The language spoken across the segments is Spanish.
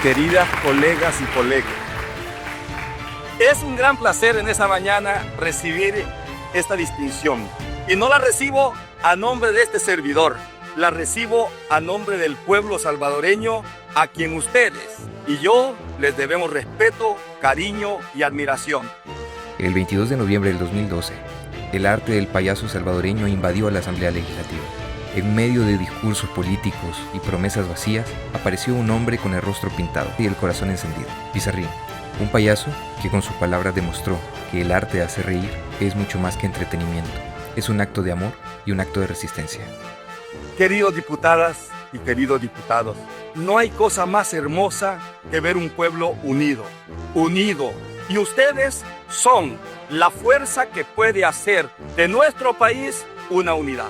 queridas colegas y colegas. Es un gran placer en esta mañana recibir esta distinción. Y no la recibo a nombre de este servidor, la recibo a nombre del pueblo salvadoreño, a quien ustedes y yo les debemos respeto, cariño y admiración. El 22 de noviembre del 2012, el arte del payaso salvadoreño invadió a la Asamblea Legislativa. En medio de discursos políticos y promesas vacías, apareció un hombre con el rostro pintado y el corazón encendido, Pizarrín. Un payaso que con sus palabras demostró que el arte de hacer reír es mucho más que entretenimiento. Es un acto de amor y un acto de resistencia. Queridos diputadas y queridos diputados, no hay cosa más hermosa que ver un pueblo unido. Y ustedes son la fuerza que puede hacer de nuestro país una unidad.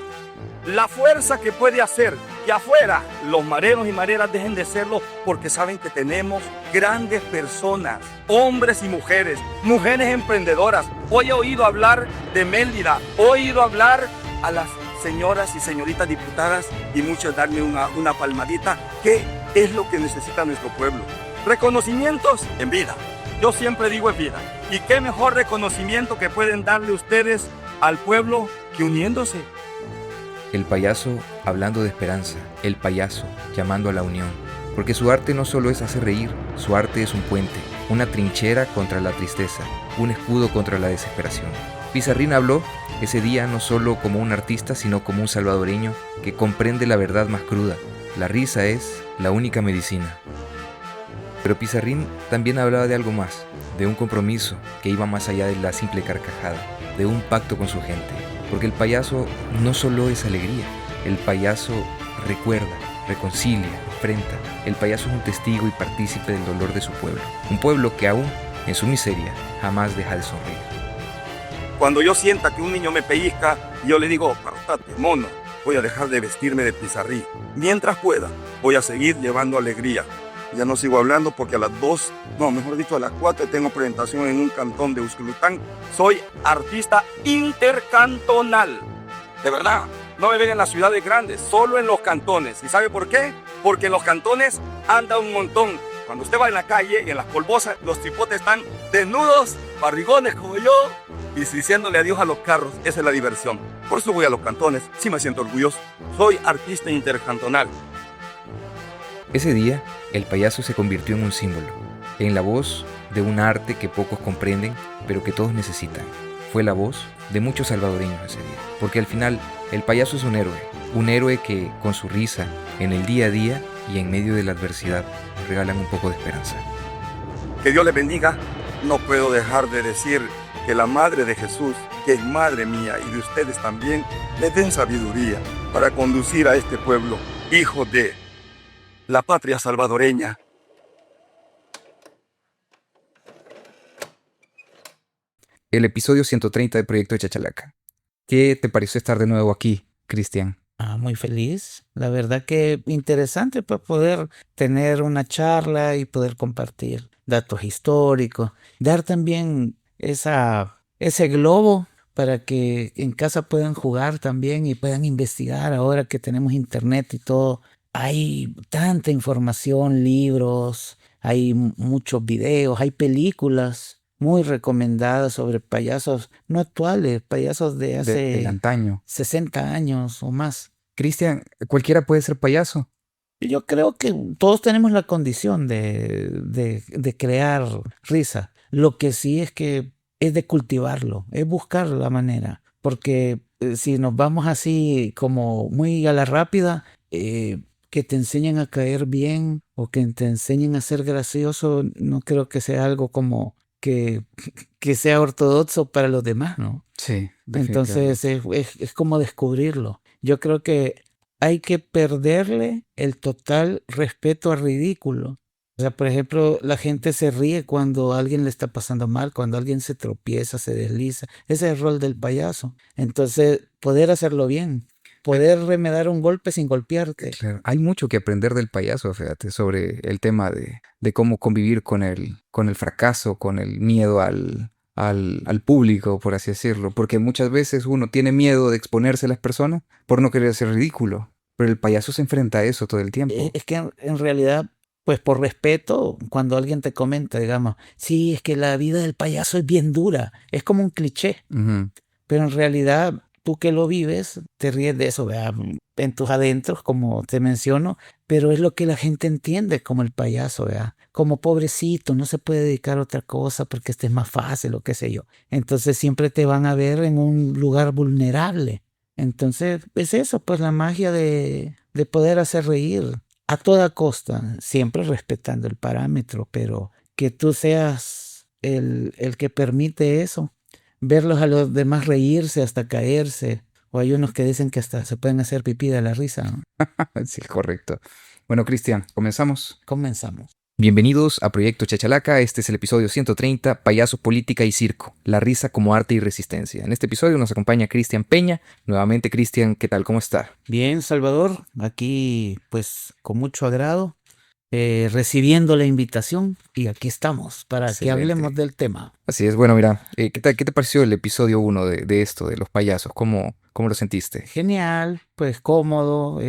La fuerza que puede hacer que afuera los mareros y mareras dejen de serlo, porque saben que tenemos grandes personas, hombres y mujeres emprendedoras. Hoy he oído hablar de Mélida, he oído hablar a las señoras y señoritas diputadas y muchas darme una palmadita. ¿Qué es lo que necesita nuestro pueblo? Reconocimientos en vida. Yo siempre digo en vida. ¿Y qué mejor reconocimiento que pueden darle ustedes al pueblo que uniéndose? El payaso hablando de esperanza, el payaso llamando a la unión, porque su arte no solo es hacer reír, su arte es un puente, una trinchera contra la tristeza, un escudo contra la desesperación. Pizarrín habló ese día no solo como un artista, sino como un salvadoreño que comprende la verdad más cruda: la risa es la única medicina. Pero Pizarrín también hablaba de algo más, de un compromiso que iba más allá de la simple carcajada, de un pacto con su gente. Porque el payaso no solo es alegría, el payaso recuerda, reconcilia, enfrenta. El payaso es un testigo y partícipe del dolor de su pueblo. Un pueblo que aún, en su miseria, jamás deja de sonreír. Cuando yo sienta que un niño me pellizca, yo le digo: apartate, mono, voy a dejar de vestirme de Pizarrín. Mientras pueda, voy a seguir llevando alegría. Ya no sigo hablando porque a las 4 tengo presentación en un cantón de Uxculután. Soy artista intercantonal. De verdad, no me ven en las ciudades grandes, solo en los cantones. ¿Y sabe por qué? Porque en los cantones anda un montón. Cuando usted va en la calle, en las polvosas, los tripotes están desnudos, barrigones como yo, y diciéndole adiós a los carros. Esa es la diversión. Por eso voy a los cantones, sí me siento orgulloso. Soy artista intercantonal. Ese día, el payaso se convirtió en un símbolo, en la voz de un arte que pocos comprenden, pero que todos necesitan. Fue la voz de muchos salvadoreños ese día, porque al final el payaso es un héroe que con su risa, en el día a día y en medio de la adversidad, nos regalan un poco de esperanza. Que Dios les bendiga. No puedo dejar de decir que la Madre de Jesús, que es Madre mía y de ustedes también, les den sabiduría para conducir a este pueblo, hijo de la patria salvadoreña. El episodio 130 de Proyecto Chachalaca. ¿Qué te pareció estar de nuevo aquí, Cristian? Muy feliz. La verdad que interesante para poder tener una charla y poder compartir datos históricos. Dar también ese globo para que en casa puedan jugar también y puedan investigar ahora que tenemos internet y todo. Hay tanta información, libros, hay muchos videos, hay películas muy recomendadas sobre payasos no actuales, payasos de hace de antaño, 60 años o más. Cristian, ¿cualquiera puede ser payaso? Yo creo que todos tenemos la condición de crear risa. Lo que sí es que es de cultivarlo, es buscar la manera. Porque si nos vamos así como muy a la rápida, que te enseñen a caer bien o que te enseñen a ser gracioso, no creo que sea algo como que sea ortodoxo para los demás, ¿no? Sí. Entonces es como descubrirlo. Yo creo que hay que perderle el total respeto al ridículo. O sea, por ejemplo, la gente se ríe cuando a alguien le está pasando mal, cuando alguien se tropieza, se desliza. Ese es el rol del payaso. Entonces, poder hacerlo bien. Poder remedar un golpe sin golpearte. Claro. Hay mucho que aprender del payaso, fíjate, sobre el tema de cómo convivir con el fracaso, con el miedo al público, por así decirlo. Porque muchas veces uno tiene miedo de exponerse a las personas por no querer ser ridículo. Pero el payaso se enfrenta a eso todo el tiempo. Es que en realidad pues por respeto, cuando alguien te comenta, digamos, sí, es que la vida del payaso es bien dura, es como un cliché, Ujú. pero en realidad tú que lo vives, te ríes de eso, ¿verdad? En tus adentros, como te menciono, pero es lo que la gente entiende como el payaso, ¿verdad? Como pobrecito, no se puede dedicar a otra cosa porque este es más fácil o qué sé yo. Entonces siempre te van a ver en un lugar vulnerable. Entonces es eso, pues la magia de poder hacer reír a toda costa, siempre respetando el parámetro, pero que tú seas el que permite eso, verlos a los demás reírse hasta caerse, o hay unos que dicen que hasta se pueden hacer pipí de la risa, ¿no? Sí, correcto. Bueno, Cristian, comenzamos. Comenzamos. Bienvenidos a Proyecto Chachalaca. Este es el episodio 130, Payaso, Política y Circo, la risa como arte y resistencia. En este episodio nos acompaña Cristian Peña. Nuevamente, Cristian, ¿qué tal? ¿Cómo está? Bien, Salvador, aquí pues con mucho agrado, recibiendo la invitación y aquí estamos para que Excelente. hablemos del tema. Así es. Bueno, mira, ¿qué te pareció el episodio 1 de esto, de los payasos? ¿Cómo lo sentiste? Genial, pues cómodo,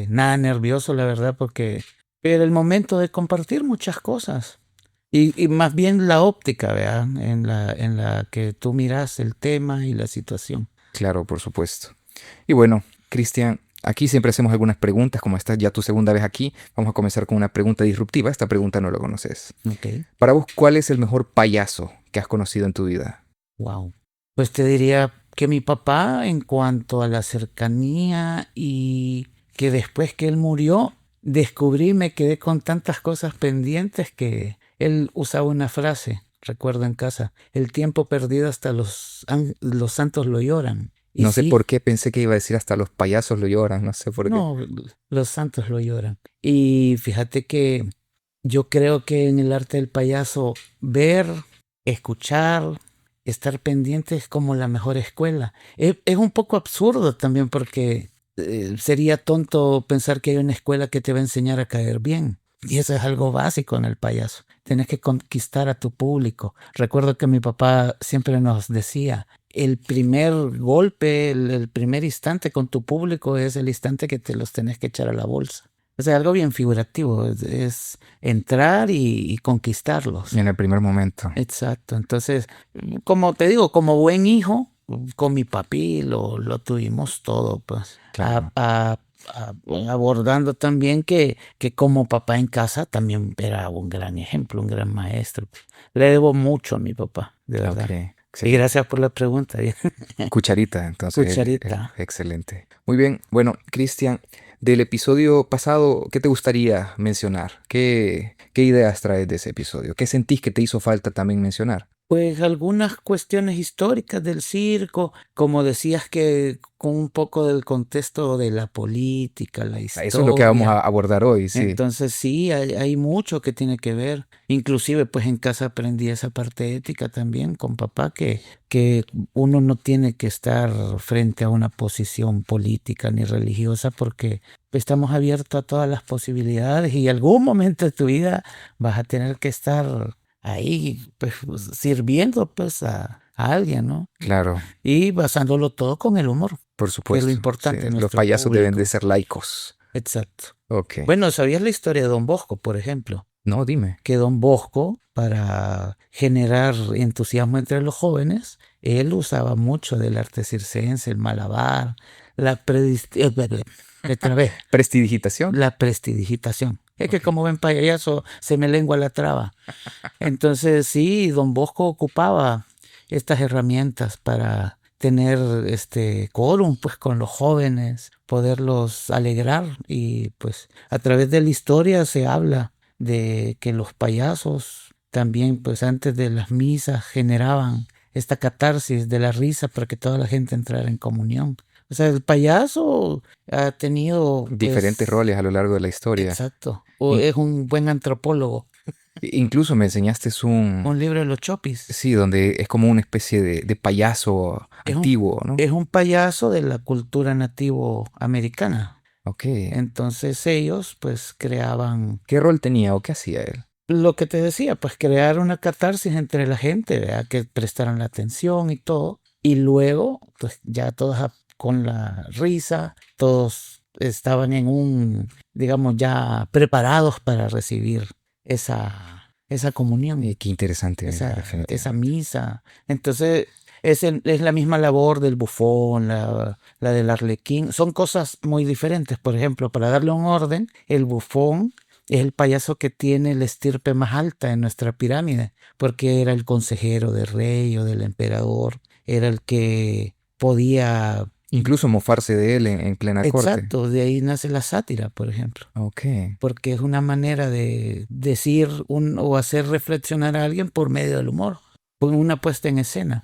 nada nervioso, la verdad, porque era el momento de compartir muchas cosas. Y más bien la óptica, ¿verdad? En la que tú miras el tema y la situación. Claro, por supuesto. Y bueno, Cristian, aquí siempre hacemos algunas preguntas, como esta es ya tu segunda vez aquí, vamos a comenzar con una pregunta disruptiva. Esta pregunta no la conoces. Ok. Para vos, ¿cuál es el mejor payaso que has conocido en tu vida? Wow. Pues te diría que mi papá, en cuanto a la cercanía y que después que él murió, descubrí, me quedé con tantas cosas pendientes que él usaba una frase, recuerdo en casa, el tiempo perdido hasta los santos lo lloran. Y No sé sí, por qué pensé que iba a decir hasta los payasos lo lloran, no sé por qué. no, los santos lo lloran. Y fíjate que yo creo que en el arte del payaso, ver, escuchar, estar pendiente es como la mejor escuela. Es un poco absurdo también porque sería tonto pensar que hay una escuela que te va a enseñar a caer bien. Y eso es algo básico en el payaso. Tienes que conquistar a tu público. Recuerdo que mi papá siempre nos decía, el primer golpe, el primer instante con tu público es el instante que te los tenés que echar a la bolsa. O sea, algo bien figurativo, es entrar y conquistarlos. En el primer momento. Exacto. Entonces, como te digo, como buen hijo, con mi papi lo tuvimos todo, pues. Claro. Abordando también que como papá en casa también era un gran ejemplo, un gran maestro. Le debo mucho a mi papá, de verdad. Ok, Y excelente. gracias por la pregunta. Cucharita, entonces. Cucharita. Excelente. Muy bien. Bueno, Cristian, del episodio pasado, ¿qué te gustaría mencionar? ¿Qué ideas traes de ese episodio? ¿Qué sentís que te hizo falta también mencionar? Pues algunas cuestiones históricas del circo, como decías que con un poco del contexto de la política, la Eso es lo que vamos historia. a abordar hoy, sí. Entonces sí, hay mucho que tiene que ver. Inclusive pues en casa aprendí esa parte ética también con papá, que uno no tiene que estar frente a una posición política ni religiosa porque estamos abiertos a todas las posibilidades y algún momento de tu vida vas a tener que estar ahí pues sirviendo pues a alguien, ¿no? Claro, Y basándolo todo con el humor, por que es supuesto. lo importante Sí, de los nuestro payasos deben de público. ser laicos. Exacto. Ok. Bueno, ¿sabías la historia de Don Bosco, por ejemplo? No, dime. Que Don Bosco, para generar entusiasmo entre los jóvenes, él usaba mucho del arte circense, el malabar, otra vez, Prestidigitación. la prestidigitación. Es que Ok. como ven payaso, se me lengua la traba. Entonces sí, Don Bosco ocupaba estas herramientas para tener quórum pues con los jóvenes, poderlos alegrar y pues a través de la historia se habla de que los payasos también pues antes de las misas generaban esta catarsis de la risa para que toda la gente entrara en comunión. O sea, el payaso ha tenido Diferentes pues, roles a lo largo de la historia. exacto, o In- es un buen antropólogo. Incluso me enseñaste Un libro de los Chopis. sí, donde es como una especie de payaso Es un, antiguo, ¿no? es un payaso de la cultura nativo americana. Ok. Entonces ellos pues creaban ¿Qué rol tenía o qué hacía él? lo que te decía, pues crear una catarsis entre la gente, ¿verdad? Que prestaran la atención y todo. Y luego pues ya todos con la risa, todos estaban digamos, ya preparados para recibir esa comunión, Qué interesante, esa definitivamente. misa. Entonces, es la misma labor del bufón, la del arlequín. Son cosas muy diferentes. Por ejemplo, para darle un orden, el bufón es el payaso que tiene la estirpe más alta en nuestra pirámide, porque era el consejero del rey o del emperador, era el que podía. Incluso mofarse de él en plena corte. Exacto, de ahí nace la sátira, por ejemplo, Ok. porque es una manera de decir o hacer reflexionar a alguien por medio del humor, con una puesta en escena.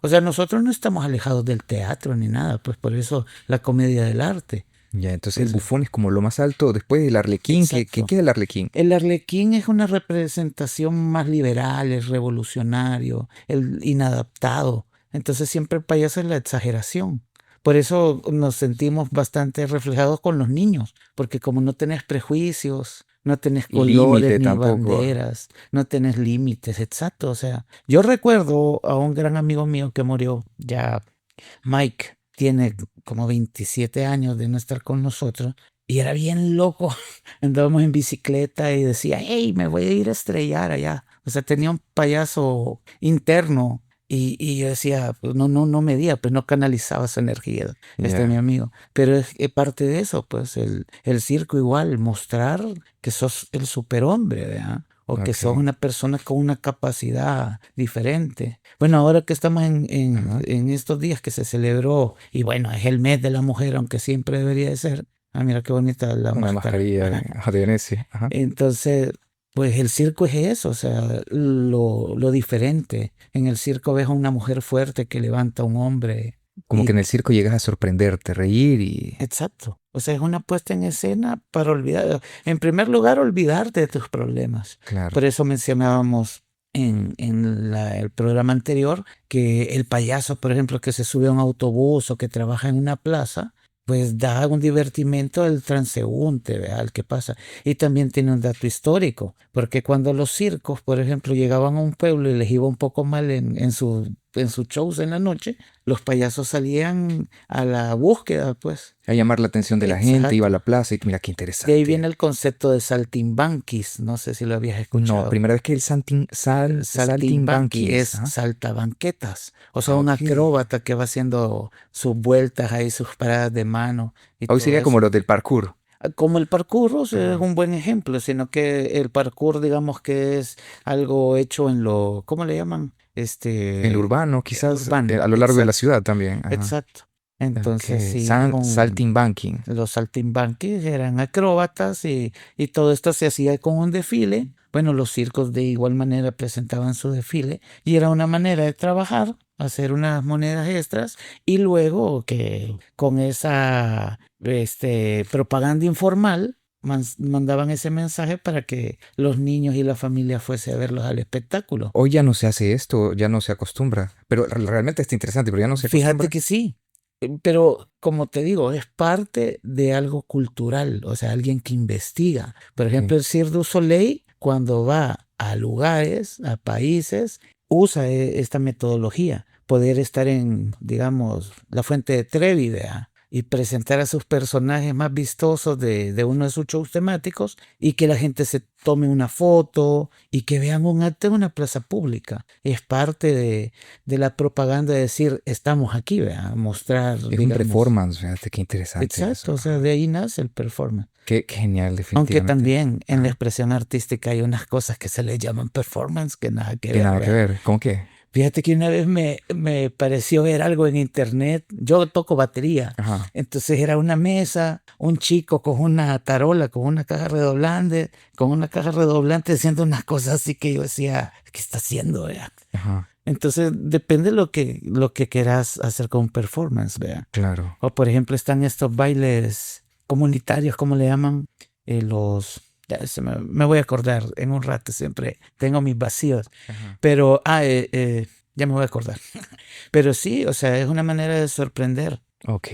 O sea, nosotros no estamos alejados del teatro ni nada, pues por eso la comedia del arte. Ya, entonces el Pues, bufón es como lo más alto después del arlequín. ¿Qué exacto. es el arlequín? El arlequín es una representación más liberal, es revolucionario, el inadaptado. Entonces siempre el payaso es la exageración. Por eso nos sentimos bastante reflejados con los niños, porque como no tenés prejuicios, no tenés colores Límite ni tampoco. banderas, no tenés límites, exacto. O sea, yo recuerdo a un gran amigo mío que murió, ya Mike, tiene como 27 años de no estar con nosotros, y era bien loco. Andábamos en bicicleta y decía, hey, me voy a ir a estrellar allá. O sea, tenía un payaso interno y yo decía, pues no medía, pues no canalizaba su energía, mi Ya. amigo. Pero es parte de eso, pues el circo igual, mostrar que sos el superhombre, ¿verdad? O que sos Ok. una persona con una capacidad diferente. Bueno, ahora que estamos Ajá. en estos días que se celebró, y bueno, es el mes de la mujer, aunque siempre debería de ser. Ah, mira qué bonita la Una máscara. mascarilla de Venecia. Ajá. Entonces, pues el circo es eso, o sea, lo diferente. En el circo ves a una mujer fuerte que levanta a un hombre. Como que en el circo llegas a sorprenderte, reír y... Exacto. O sea, es una puesta en escena para olvidar, en primer lugar, olvidarte de tus problemas. Claro. Por eso mencionábamos en el programa anterior que el payaso, por ejemplo, que se sube a un autobús o que trabaja en una plaza, pues da un divertimento al transeúnte, ¿verdad? Al que pasa. Y también tiene un dato histórico, porque cuando los circos, por ejemplo, llegaban a un pueblo y les iba un poco mal en sus shows en la noche, los payasos salían a la búsqueda, pues. A llamar la atención de la gente, iba a Exacto. la plaza y mira qué De ahí viene interesante. el concepto de saltimbanquis, no sé si lo habías No, escuchado. primera vez que el Saltimbanqui saltimbanquis. es ¿Ah? saltabanquetas, o sea, un Ok. acróbata que va haciendo sus vueltas ahí, sus paradas de mano y Hoy todo sería como eso. los del parkour. Como el parkour, o sea, es Ajá. un buen ejemplo, sino que el parkour, digamos que es algo hecho ¿cómo le llaman? El urbano, quizás Urbano, a lo largo de la exacto, ciudad también. Ajá. exacto. Entonces Ok. sí, Saltimbanking. los saltimbanquis eran acróbatas y todo esto se hacía con un desfile. Bueno, los circos de igual manera presentaban su desfile y era una manera de trabajar, hacer unas monedas extras y luego que con esa propaganda informal mandaban ese mensaje para que los niños y la familia fuese a verlos al espectáculo. Hoy ya no se hace esto, ya no se acostumbra. Pero realmente está interesante, pero ya no se Fíjate acostumbra. que sí, pero como te digo, es parte de algo cultural, o sea, alguien que investiga. Por Ok. ejemplo, el Cirque du Soleil, cuando va a lugares, a países, usa esta metodología, poder estar en, digamos, la Fuente de Trevi, ¿vea? Y presentar a sus personajes más vistosos de uno de sus shows temáticos y que la gente se tome una foto y que vean un acto en una plaza pública. Es parte de la propaganda de decir, estamos aquí, ¿verdad? Mostrar, Es un digamos. performance, fíjate qué interesante eso. Exacto, o sea, de ahí nace el performance. Qué genial, Aunque definitivamente. también en la Ajá. expresión artística hay unas cosas que se le llaman performance que nada que Que ver, nada que ¿verdad? ver. ¿Cómo qué? Fíjate que una vez me pareció ver algo en internet. Yo toco batería. Ajá. Entonces era una mesa, un chico con una tarola, con una caja redoblante haciendo unas cosas así que yo decía, ¿qué está haciendo, vea? Ajá. Entonces depende lo que quieras hacer con performance, vea. Claro. O por ejemplo están estos bailes comunitarios, ¿cómo le llaman? Ya me voy a acordar en un rato, siempre tengo mis vacíos. Ajá. Pero, ya me voy a acordar. Pero sí, o sea, es una manera de sorprender. Ok.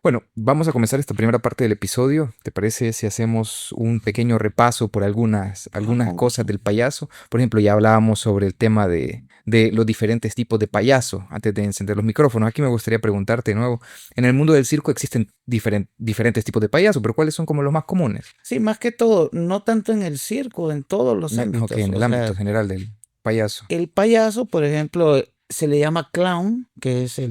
Bueno, vamos a comenzar esta primera parte del episodio. ¿Te parece si hacemos un pequeño repaso por algunas Con cosas gusto. del payaso? Por ejemplo, ya hablábamos sobre el tema de los diferentes tipos de payaso antes de encender los micrófonos. Aquí me gustaría preguntarte de nuevo, en el mundo del circo existen diferentes tipos de payaso, pero ¿cuáles son como los más comunes? Sí, más que todo, no tanto en el circo, en todos los Ok, ámbitos. en O el ámbito sea, general del payaso. el payaso, por ejemplo, se le llama clown, que es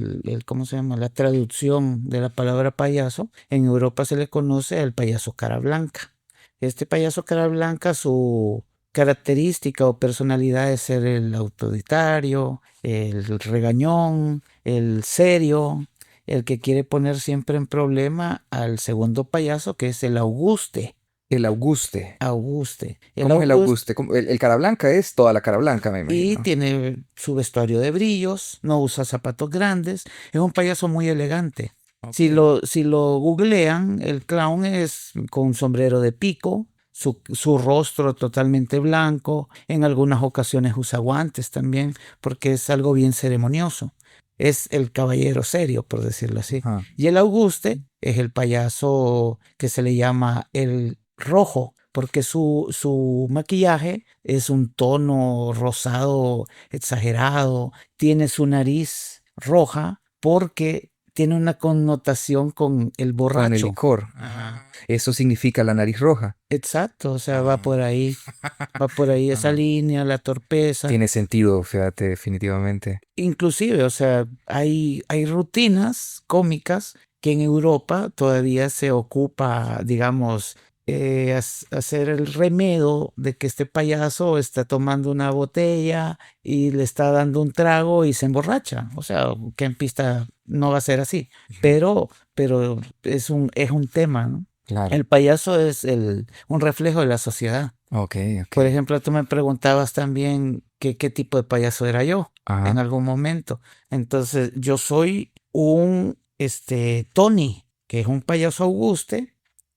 ¿cómo se llama? La traducción de la palabra payaso. En Europa se le conoce al payaso cara blanca. Este payaso cara blanca, su característica o personalidad es ser el autoritario, el regañón, el serio, el que quiere poner siempre en problema al segundo payaso, que es el Auguste. El Auguste. Auguste. El ¿Cómo es el Auguste. Auguste? El cara blanca es toda la cara blanca, me Y imagino. tiene su vestuario de brillos, no usa zapatos grandes, es un payaso muy elegante. Si Ok. si lo googlean, el clown es con un sombrero de pico, su rostro totalmente blanco, en algunas ocasiones usa guantes también, porque es algo bien ceremonioso. Es el caballero serio, por decirlo así. Ajá. Y el Auguste es el payaso que se le llama el rojo, porque su maquillaje es un tono rosado exagerado, tiene su nariz roja porque tiene una connotación con el Con el borracho. licor. Ajá. Eso significa la nariz roja. Exacto, o sea, Ah. va por ahí esa Ajá. línea, la torpeza. Tiene sentido, fíjate, definitivamente. Inclusive, o sea, hay rutinas cómicas que en Europa todavía se ocupa, digamos, hacer el remedo de que este payaso está tomando una botella y le está dando un trago y se emborracha. O sea, que en pista no va a ser así, pero es un tema, ¿no? Claro. El payaso es un reflejo de la sociedad. Ok, Por ok. ejemplo, tú me preguntabas también qué tipo de payaso era yo en Ajá. algún momento. Entonces, yo soy un Tony, que es un payaso Auguste,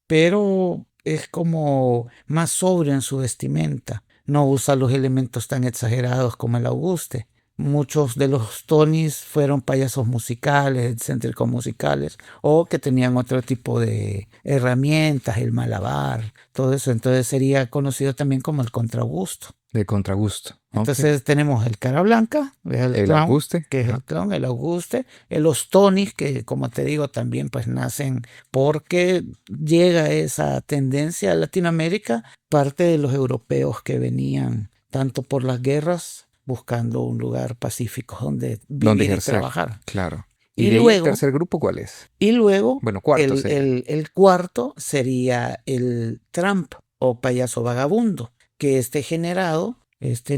pero es como más sobrio en su vestimenta. No usa los elementos tan exagerados como el Auguste. Muchos de los Tonys fueron payasos musicales, excéntricos musicales, o que tenían otro tipo de herramientas, el malabar, todo eso. Entonces sería conocido también como el contragusto. De contragusto. Ok. Entonces tenemos el cara blanca, el El clown, Auguste. que es Ajá. el clown, el Auguste, los Tonys, que como te digo también pues nacen porque llega esa tendencia a Latinoamérica, parte de los europeos que venían tanto por las guerras buscando un lugar pacífico donde ¿Dónde vivir y ejercer? trabajar. Claro. ¿Y Y de ahí el luego, tercer grupo cuál es? y luego Bueno, cuarto sería. el cuarto sería el tramp o payaso vagabundo, que generado,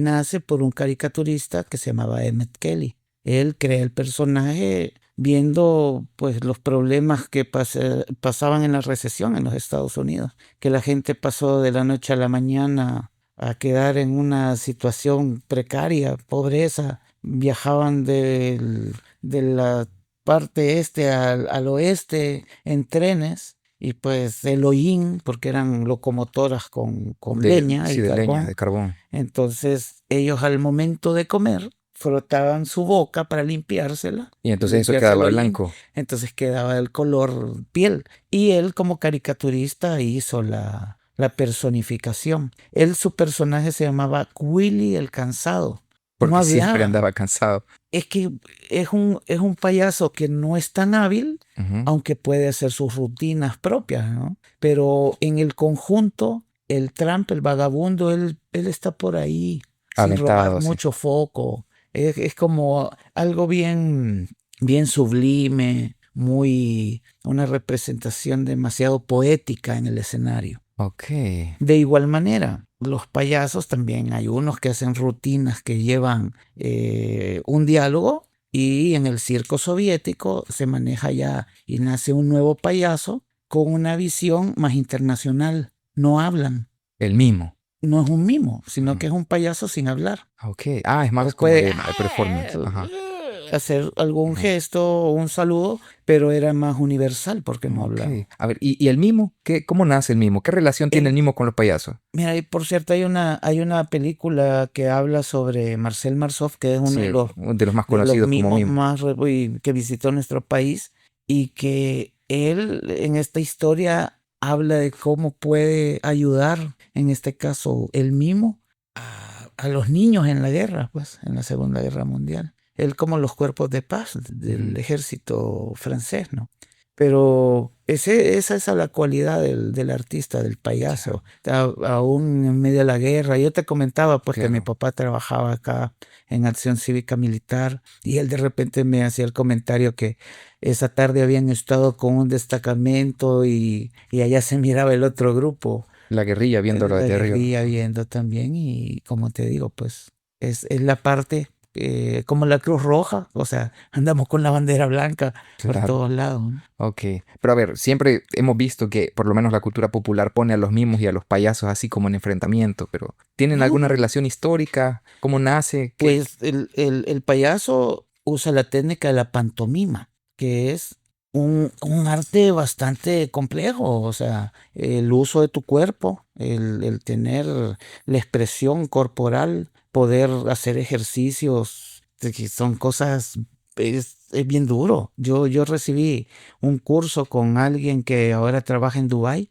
nace por un caricaturista que se llamaba Emmett Kelly. Él crea el personaje viendo pues los problemas que pasaban en la recesión en los Estados Unidos, que la gente pasó de la noche a la mañana a quedar en una situación precaria, pobreza, viajaban de la parte este al oeste en trenes y pues el hollín, porque eran locomotoras con leña y Sí, de leña, carbón. de carbón. Entonces ellos al momento de comer frotaban su boca para limpiársela, Y entonces eso limpiarse el quedaba hollín, blanco. entonces quedaba el color piel. Y él como caricaturista hizo la personificación. Su personaje se llamaba Willy el Cansado. No Porque siempre hablaba. andaba cansado. Es que es un payaso que no es tan hábil, Ujú. aunque puede hacer sus rutinas propias, ¿no? Pero en el conjunto, el tramp, el vagabundo, él está por ahí sin robar Aventado, sí. mucho foco. Es como algo bien sublime, una representación demasiado poética en el escenario. Ok. De igual manera, los payasos también hay unos que hacen rutinas que llevan un diálogo y en el circo soviético se maneja ya y nace un nuevo payaso con una visión más internacional. No hablan, El mimo. no es un mimo, sino Ujú. que es un payaso sin hablar. Ok. Ah, es más Pues como puede de performance. Ajá. hacer algún Ujú. gesto o un saludo, pero era más universal porque no Ok. hablaba. A ver, ¿y el mimo? ¿Cómo nace el mimo? ¿Qué relación tiene El- el mimo con los payasos? Mira, y por cierto, hay una película que habla sobre Marcel Marceau, que es uno Sí, de los más de los conocidos como mimos mimo. más que visitó nuestro país y que él en esta historia habla de cómo puede ayudar, en este caso, el mimo, a los niños en la guerra, pues, en la Segunda Guerra Mundial. Él como los cuerpos de paz del ejército francés, ¿no? Pero esa es la cualidad del artista, del payaso. Aún en medio de la guerra. Yo te comentaba pues que mi papá trabajaba acá en Acción Cívica Militar y él de repente me hacía el comentario que esa tarde habían estado con un destacamento y allá se miraba el otro grupo. La guerrilla viéndolo La desde arriba. guerrilla viendo también y como te digo, pues es la parte como la Cruz Roja, o sea, andamos con la bandera blanca por Claro. todos lados, ¿no? Ok, pero a ver, siempre hemos visto que por lo menos la cultura popular pone a los mimos y a los payasos así como en enfrentamiento, pero ¿tienen alguna relación histórica? ¿Cómo nace? ¿Qué? Pues el payaso usa la técnica de la pantomima, que es un arte bastante complejo, o sea, el uso de tu cuerpo, el tener la expresión corporal, poder hacer ejercicios, que son cosas, es bien duro. Yo recibí un curso con alguien que ahora trabaja en Dubái,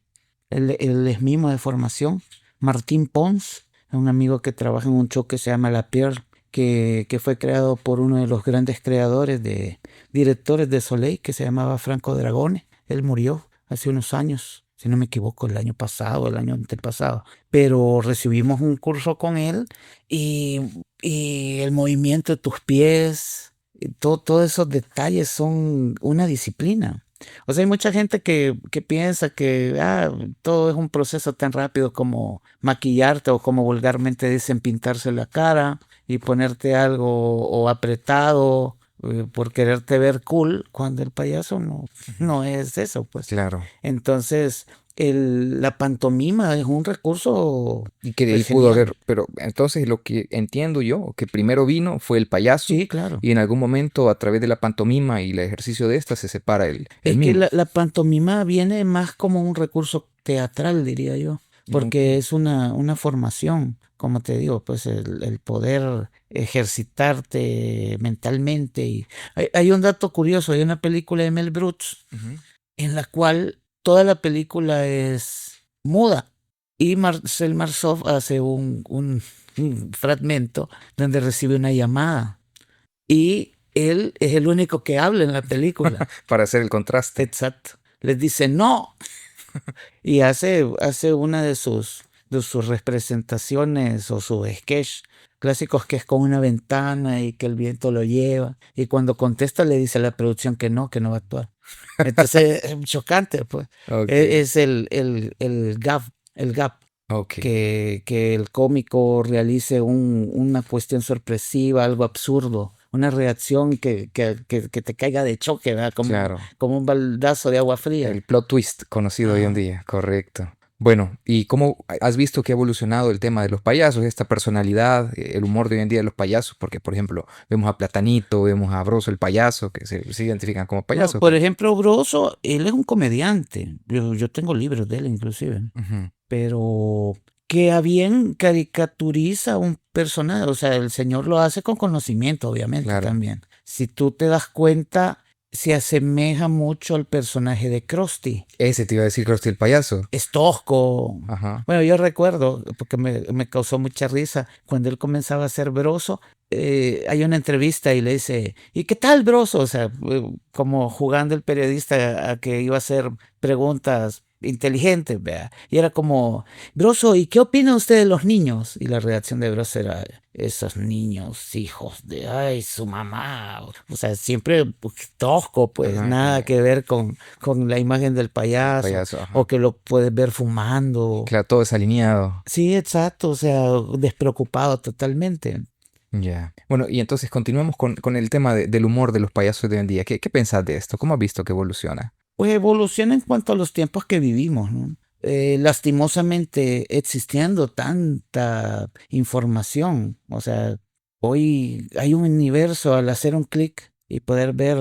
él es mimo de formación, Martín Pons, un amigo que trabaja en un show que se llama La Pierre, que fue creado por uno de los grandes directores de Soleil, que se llamaba Franco Dragone. Él murió hace unos años, si no me equivoco, el año pasado, el año antepasado. Pero recibimos un curso con él y el movimiento de tus pies, todos esos detalles son una disciplina. O sea, hay mucha gente que piensa que todo es un proceso tan rápido como maquillarte o como vulgarmente dicen pintarse la cara y ponerte algo o apretado por quererte ver cool, cuando el payaso no es eso, pues. Claro. Entonces, la pantomima es un recurso Y que de ahí pues, pudo genial. haber, pero entonces lo que entiendo yo, que primero vino fue el payaso Sí, claro. y en algún momento a través de la pantomima y el ejercicio de esta se separa el Es que mimo. la pantomima viene más como un recurso teatral, diría yo, porque es una formación, como te digo, pues el poder ejercitarte mentalmente. Y hay un dato curioso, hay una película de Mel Brooks en la cual toda la película es muda y Marcel Marceau hace un fragmento donde recibe una llamada y él es el único que habla en la película. Para hacer el contraste. Exacto. Les dice no. Y hace una de sus representaciones o sus sketch clásicos que es con una ventana y que el viento lo lleva. Y cuando contesta le dice a la producción que no va a actuar. Entonces es chocante, pues. Ok. Es el gap, Ok. que el cómico realice una cuestión sorpresiva, algo absurdo, una reacción que te caiga de choque, ¿verdad? Claro. Como un baldazo de agua fría. El plot twist conocido hoy en día, correcto. Bueno, ¿y cómo has visto que ha evolucionado el tema de los payasos, esta personalidad, el humor de hoy en día de los payasos? Porque, por ejemplo, vemos a Platanito, vemos a Broso el payaso, que se identifican como payasos. No, por ejemplo, Broso, él es un comediante. Yo tengo libros de él, inclusive. Ujú. Pero que a bien caricaturiza un personaje. O sea, el señor lo hace con conocimiento, obviamente, Claro. también. Si tú te das cuenta, se asemeja mucho al personaje de Krusty. Ese te iba a decir Krusty el payaso. Es tosco. Ajá. Bueno, yo recuerdo, porque me causó mucha risa, cuando él comenzaba a ser Broso, hay una entrevista y le dice, ¿y qué tal, Broso? O sea, como jugando el periodista a que iba a hacer preguntas inteligentes, ¿vea? Y era como, Broso, ¿y qué opina usted de los niños? Y la reacción de Broso era, esos niños, hijos de, ay, su mamá. O sea, siempre tosco, pues, Ajá, nada que ver con la imagen del payaso, ajá. o que lo puedes ver fumando. Claro, todo desalineado. Sí, exacto, o sea, despreocupado totalmente. Ya. Bueno, y entonces continuamos con el tema del humor de los payasos de hoy en día. ¿Qué pensás de esto? ¿Cómo has visto que evoluciona? Pues evoluciona en cuanto a los tiempos que vivimos, ¿no? Lastimosamente existiendo tanta información, o sea, hoy hay un universo al hacer un clic y poder ver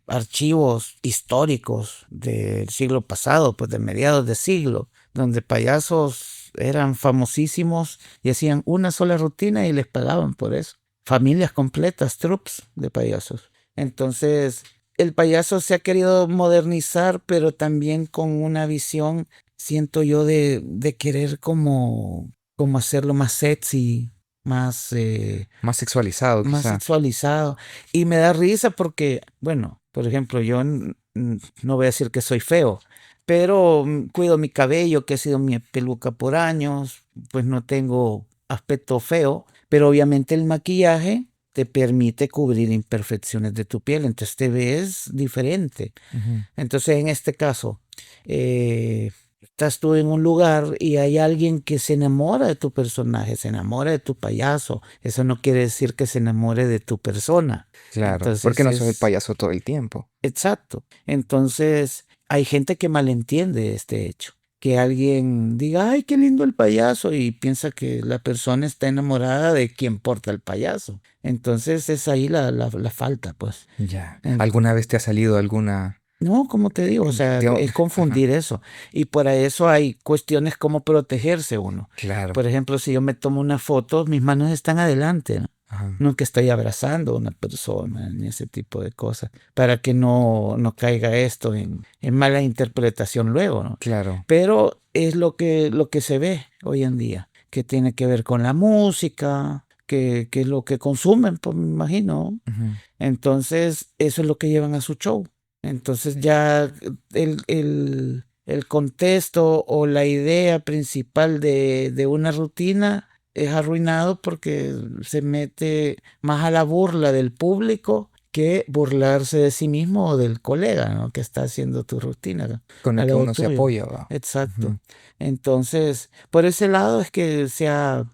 archivos históricos del siglo pasado, pues de mediados de siglo, donde payasos eran famosísimos y hacían una sola rutina y les pagaban por eso. Familias completas, troupes de payasos. Entonces, el payaso se ha querido modernizar, pero también con una visión, siento yo, de querer como hacerlo más sexy, más, Más sexualizado, más quizá. sexualizado. Y me da risa porque, bueno, por ejemplo, yo no voy a decir que soy feo, pero cuido mi cabello, que ha sido mi peluca por años, pues no tengo aspecto feo, pero obviamente el maquillaje te permite cubrir imperfecciones de tu piel, entonces te ves diferente. Ujú. Entonces, en este caso, estás tú en un lugar y hay alguien que se enamora de tu personaje, se enamora de tu payaso. Eso no quiere decir que se enamore de tu persona. Claro, porque Entonces no sos el es payaso todo el tiempo. exacto. Entonces hay gente que malentiende este hecho. Que alguien diga, ay, qué lindo el payaso, y piensa que la persona está enamorada de quien porta el payaso. Entonces es ahí la falta, pues. Ya. En- ¿Alguna vez te ha salido alguna... no, como te digo, o sea, Digamos- es Ajá, confundir eso. Y para eso hay cuestiones como protegerse uno. claro. Por ejemplo, si yo me tomo una foto, mis manos están adelante, ¿no? Ajá, No que estoy abrazando a una persona, ni ese tipo de cosas, para que no caiga esto en mala interpretación luego, ¿no? claro. Pero es lo que se ve hoy en día, que tiene que ver con la música, que es lo que consumen, pues me imagino. Ujú. Entonces, eso es lo que llevan a su show. Entonces ya el contexto o la idea principal de una rutina es arruinado porque se mete más a la burla del público que burlarse de sí mismo o del colega, ¿no? Que está haciendo tu rutina, ¿no? Con el Al que lado uno se tuyo. apoya, va. Exacto. Ujú. Entonces, por ese lado es que se ha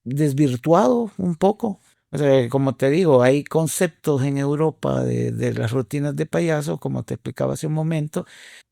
desvirtuado un poco. O sea, como te digo, hay conceptos en Europa de las rutinas de payaso, como te explicaba hace un momento.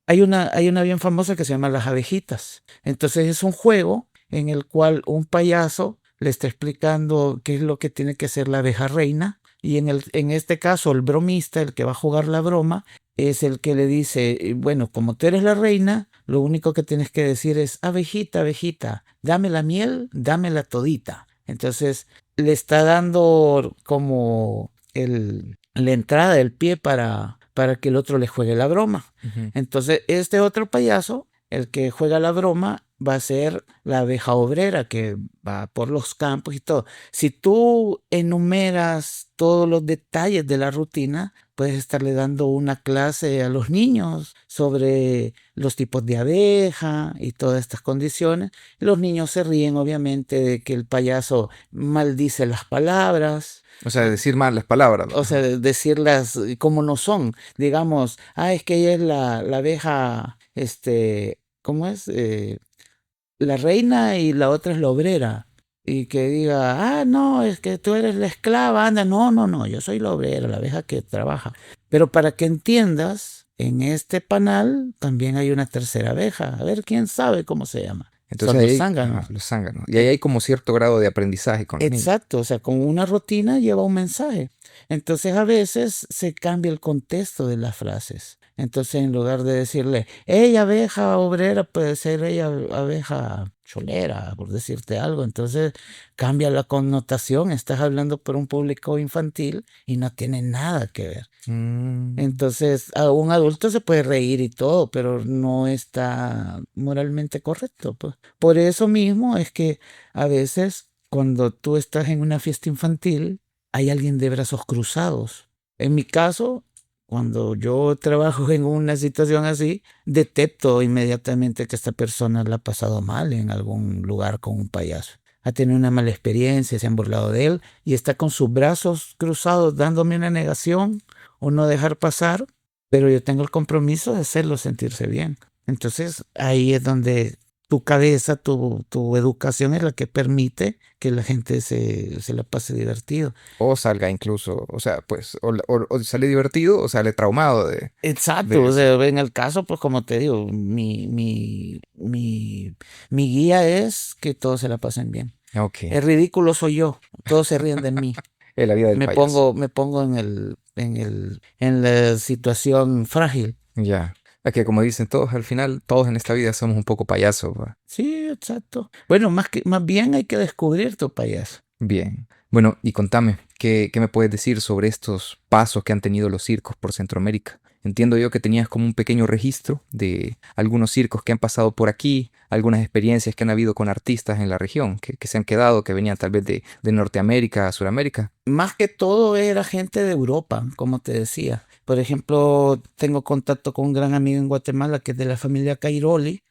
Hay una bien famosa que se llama Las Abejitas. Entonces es un juego en el cual un payaso le está explicando qué es lo que tiene que hacer la abeja reina. Y en este caso, el bromista, el que va a jugar la broma, es el que le dice, bueno, como tú eres la reina, lo único que tienes que decir es, abejita, abejita, dame la miel, dámela todita. Entonces le está dando como la entrada, el pie para que el otro le juegue la broma. Ujú. Entonces, este otro payaso, el que juega la broma, va a ser la abeja obrera que va por los campos y todo. Si tú enumeras todos los detalles de la rutina, puedes estarle dando una clase a los niños sobre los tipos de abeja y todas estas condiciones. Los niños se ríen, obviamente, de que el payaso maldice las palabras. O sea, decir mal las palabras, O ¿no? sea, decirlas como no son. Digamos, es que ella es la abeja, ¿cómo es? La reina y la otra es la obrera. Y que diga, no, es que tú eres la esclava, anda, no, no, no, yo soy la obrera, la abeja que trabaja. Pero para que entiendas, en este panal también hay una tercera abeja. A ver, quién sabe cómo se llama. Entonces Son los ahí, zánganos. ajá, los zánganos. Y ahí hay como cierto grado de aprendizaje con los niños. Exacto, o sea, con una rutina lleva un mensaje. Entonces a veces se cambia el contexto de las frases. Entonces en lugar de decirle, ella abeja obrera, puede ser ella abeja cholera, por decirte algo. Entonces cambia la connotación. Estás hablando por un público infantil y no tiene nada que ver. Mm, Entonces, a un adulto se puede reír y todo, pero no está moralmente correcto, pues. Por eso mismo es que a veces cuando tú estás en una fiesta infantil, hay alguien de brazos cruzados. En mi caso, cuando yo trabajo en una situación así, detecto inmediatamente que esta persona la ha pasado mal en algún lugar con un payaso. Ha tenido una mala experiencia, se han burlado de él y está con sus brazos cruzados dándome una negación o no dejar pasar, pero yo tengo el compromiso de hacerlo sentirse bien. Entonces ahí es donde tu cabeza, tu educación es la que permite que la gente se la pase divertido. o salga incluso, o sea, pues, o sale divertido o sale traumado Exacto, de o eso. sea, en el caso, pues como te digo, mi guía es que todos se la pasen bien. Ok, El ridículo soy yo, todos se ríen de mí. es la vida del Me payaso. pongo, me pongo en la situación frágil. Ya. Es que como dicen todos, al final, todos en esta vida somos un poco payasos, va. Sí, exacto. Bueno, más bien hay que descubrir tu payaso. Bien. Bueno, y contame, ¿qué me puedes decir sobre estos pasos que han tenido los circos por Centroamérica? Entiendo yo que tenías como un pequeño registro de algunos circos que han pasado por aquí, algunas experiencias que han habido con artistas en la región, que se han quedado, que venían tal vez de Norteamérica a Suramérica. Más que todo era gente de Europa, como te decía. Por ejemplo, tengo contacto con un gran amigo en Guatemala que es de la familia Cairoli.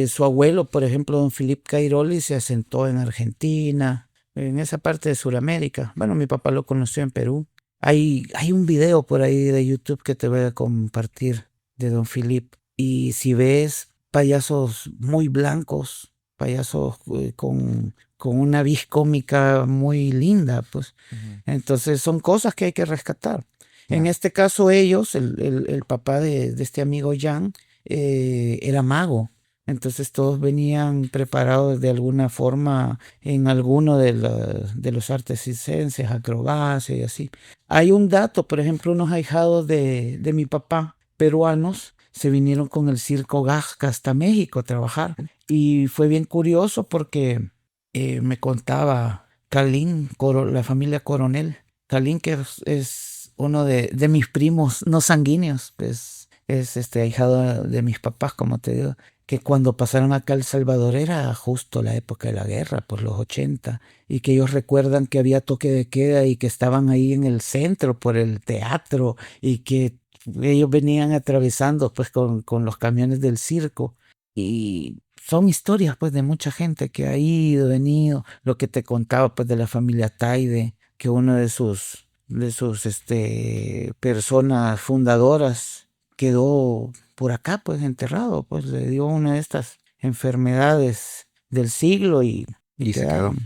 Su abuelo, por ejemplo, don Philippe Cairoli, se asentó en Argentina, en esa parte de Sudamérica. Bueno, mi papá lo conoció en Perú. Hay un video por ahí de YouTube que te voy a compartir de don Philippe. Y si ves payasos muy blancos, payasos con una vis cómica muy linda, pues. Ujú. Entonces son cosas que hay que rescatar. En Claro. este caso ellos, el papá de este amigo Jan, era mago. Entonces todos venían preparados de alguna forma en alguno de los artes circenses, acrobacia y así. Hay un dato, por ejemplo, unos ahijados de mi papá, peruanos, se vinieron con el circo Gasca hasta México a trabajar. Y fue bien curioso porque me contaba Calín, la familia Coronel. Calín, que es uno de mis primos no sanguíneos, pues es este ahijado de mis papás, como te digo, que cuando pasaron acá a El Salvador era justo la época de la guerra, por los 80, y que ellos recuerdan que había toque de queda y que estaban ahí en el centro por el teatro y que ellos venían atravesando pues con los camiones del circo. Y son historias pues de mucha gente que ha ido, venido, lo que te contaba pues de la familia Taide, que uno de sus personas fundadoras quedó por acá pues enterrado, pues le dio una de estas enfermedades del siglo y Y se quedó. quedaron.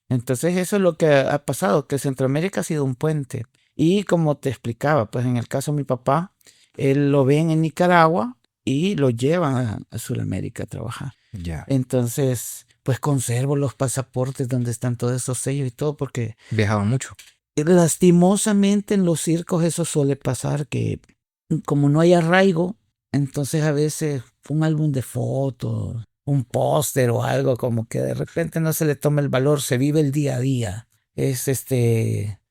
Entonces eso es lo que ha pasado, que Centroamérica ha sido un puente. Y como te explicaba, pues en el caso de mi papá, él lo ven en Nicaragua y lo llevan a Sudamérica a trabajar. Ya. Entonces, pues conservo los pasaportes donde están todos esos sellos y todo, porque Viajaban mucho. lastimosamente en los circos eso suele pasar, que como no hay arraigo, entonces a veces un álbum de fotos, un póster o algo, como que de repente no se le toma el valor, se vive el día a día.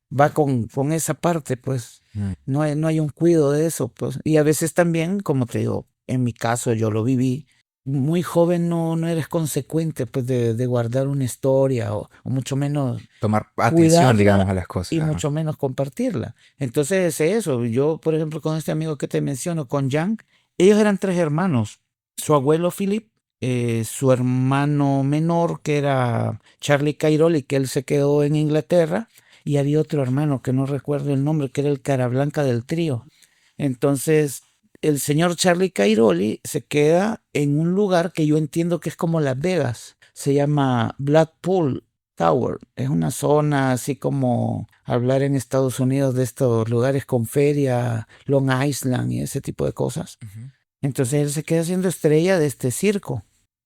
Va con esa parte, pues Mm. no hay un cuidado de eso, pues. Y a veces también, como te digo, en mi caso yo lo viví, muy joven no eres consecuente, pues, de guardar una historia o mucho menos Tomar atención, digamos, cuidarla a las cosas. y Ajá. mucho menos compartirla. Entonces es eso. Yo, por ejemplo, con este amigo que te menciono, con Jan, ellos eran tres hermanos. Su abuelo Philip, su hermano menor, que era Charlie Cairoli, que él se quedó en Inglaterra, y había otro hermano que no recuerdo el nombre, que era el cara blanca del trío. Entonces, el señor Charlie Cairoli se queda en un lugar que yo entiendo que es como Las Vegas. Se llama Blackpool Tower. Es una zona así como hablar en Estados Unidos de estos lugares con feria, Long Island y ese tipo de cosas. Ujú. Entonces él se queda siendo estrella de este circo,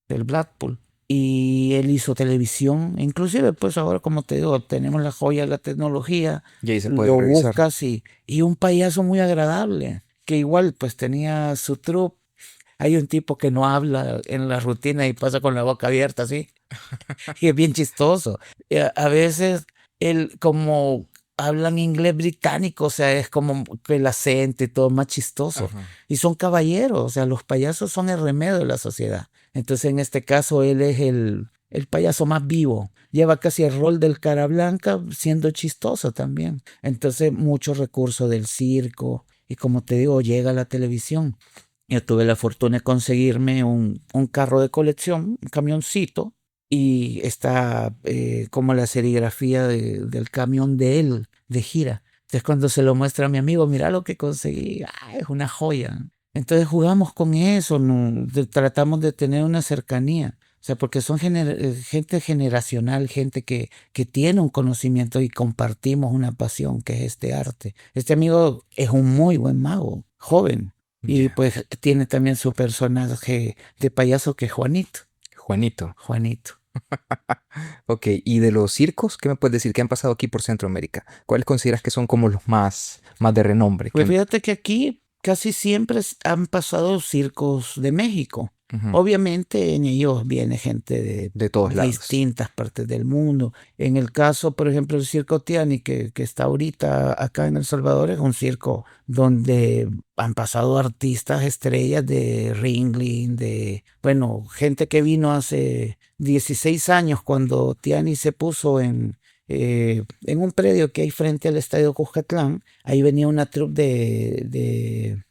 del Blackpool. Y él hizo televisión, inclusive pues ahora como te digo, tenemos la joya de la tecnología, Y ahí se puede lo revisar. buscas y un payaso muy agradable, que igual pues tenía su troupe. Hay un tipo que no habla en la rutina y pasa con la boca abierta así, y es bien chistoso. A veces él como hablan inglés británico, o sea, es como que el acento y todo más chistoso. Ajá. Y son caballeros, o sea, los payasos son el remedio de la sociedad. Entonces, en este caso, él es el payaso más vivo. Lleva casi el rol del cara blanca, siendo chistoso también. Entonces, mucho recurso del circo. Y como te digo, llega a la televisión. Yo tuve la fortuna de conseguirme un carro de colección, un camioncito, y está como la serigrafía del camión de él, de gira. Entonces cuando se lo muestra a mi amigo, mira lo que conseguí, es una joya. Entonces jugamos con eso, tratamos de tener una cercanía. O sea, porque son gente generacional, gente que tiene un conocimiento y compartimos una pasión que es este arte. Este amigo es un muy buen mago, joven. Y Ya. pues tiene también su personaje de payaso que es Juanito. Juanito. Juanito. Ok, y de los circos, ¿qué me puedes decir que han pasado aquí por Centroamérica? ¿Cuáles consideras que son como los más de renombre? Pues fíjate que aquí casi siempre han pasado circos de México. Ujú. Obviamente en ellos viene gente De todos de lados. distintas partes del mundo. En el caso, por ejemplo, el Circo Tiani, que está ahorita acá en El Salvador, es un circo donde han pasado artistas estrellas de Ringling, bueno, gente que vino hace 16 años cuando Tiani se puso en un predio que hay frente al Estadio Cuscatlán. Ahí venía una troupe de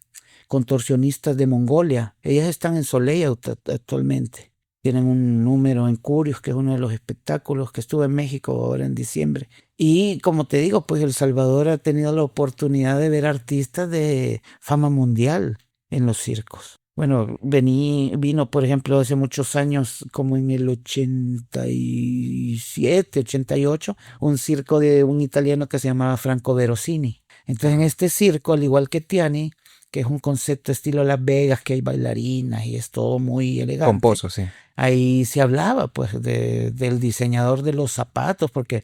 contorsionistas de Mongolia. Ellas están en Soleil actualmente. Tienen un número en Curios, que es uno de los espectáculos que estuvo en México ahora en diciembre. Y como te digo, pues El Salvador ha tenido la oportunidad de ver artistas de fama mundial en los circos. Bueno, vino, por ejemplo, hace muchos años, como en el 87, 88, un circo de un italiano que se llamaba Franco Verosini. Entonces, en este circo, al igual que Tiani, que es un concepto estilo Las Vegas, que hay bailarinas y es todo muy elegante. Pomposo, sí. Ahí se hablaba pues del diseñador de los zapatos, porque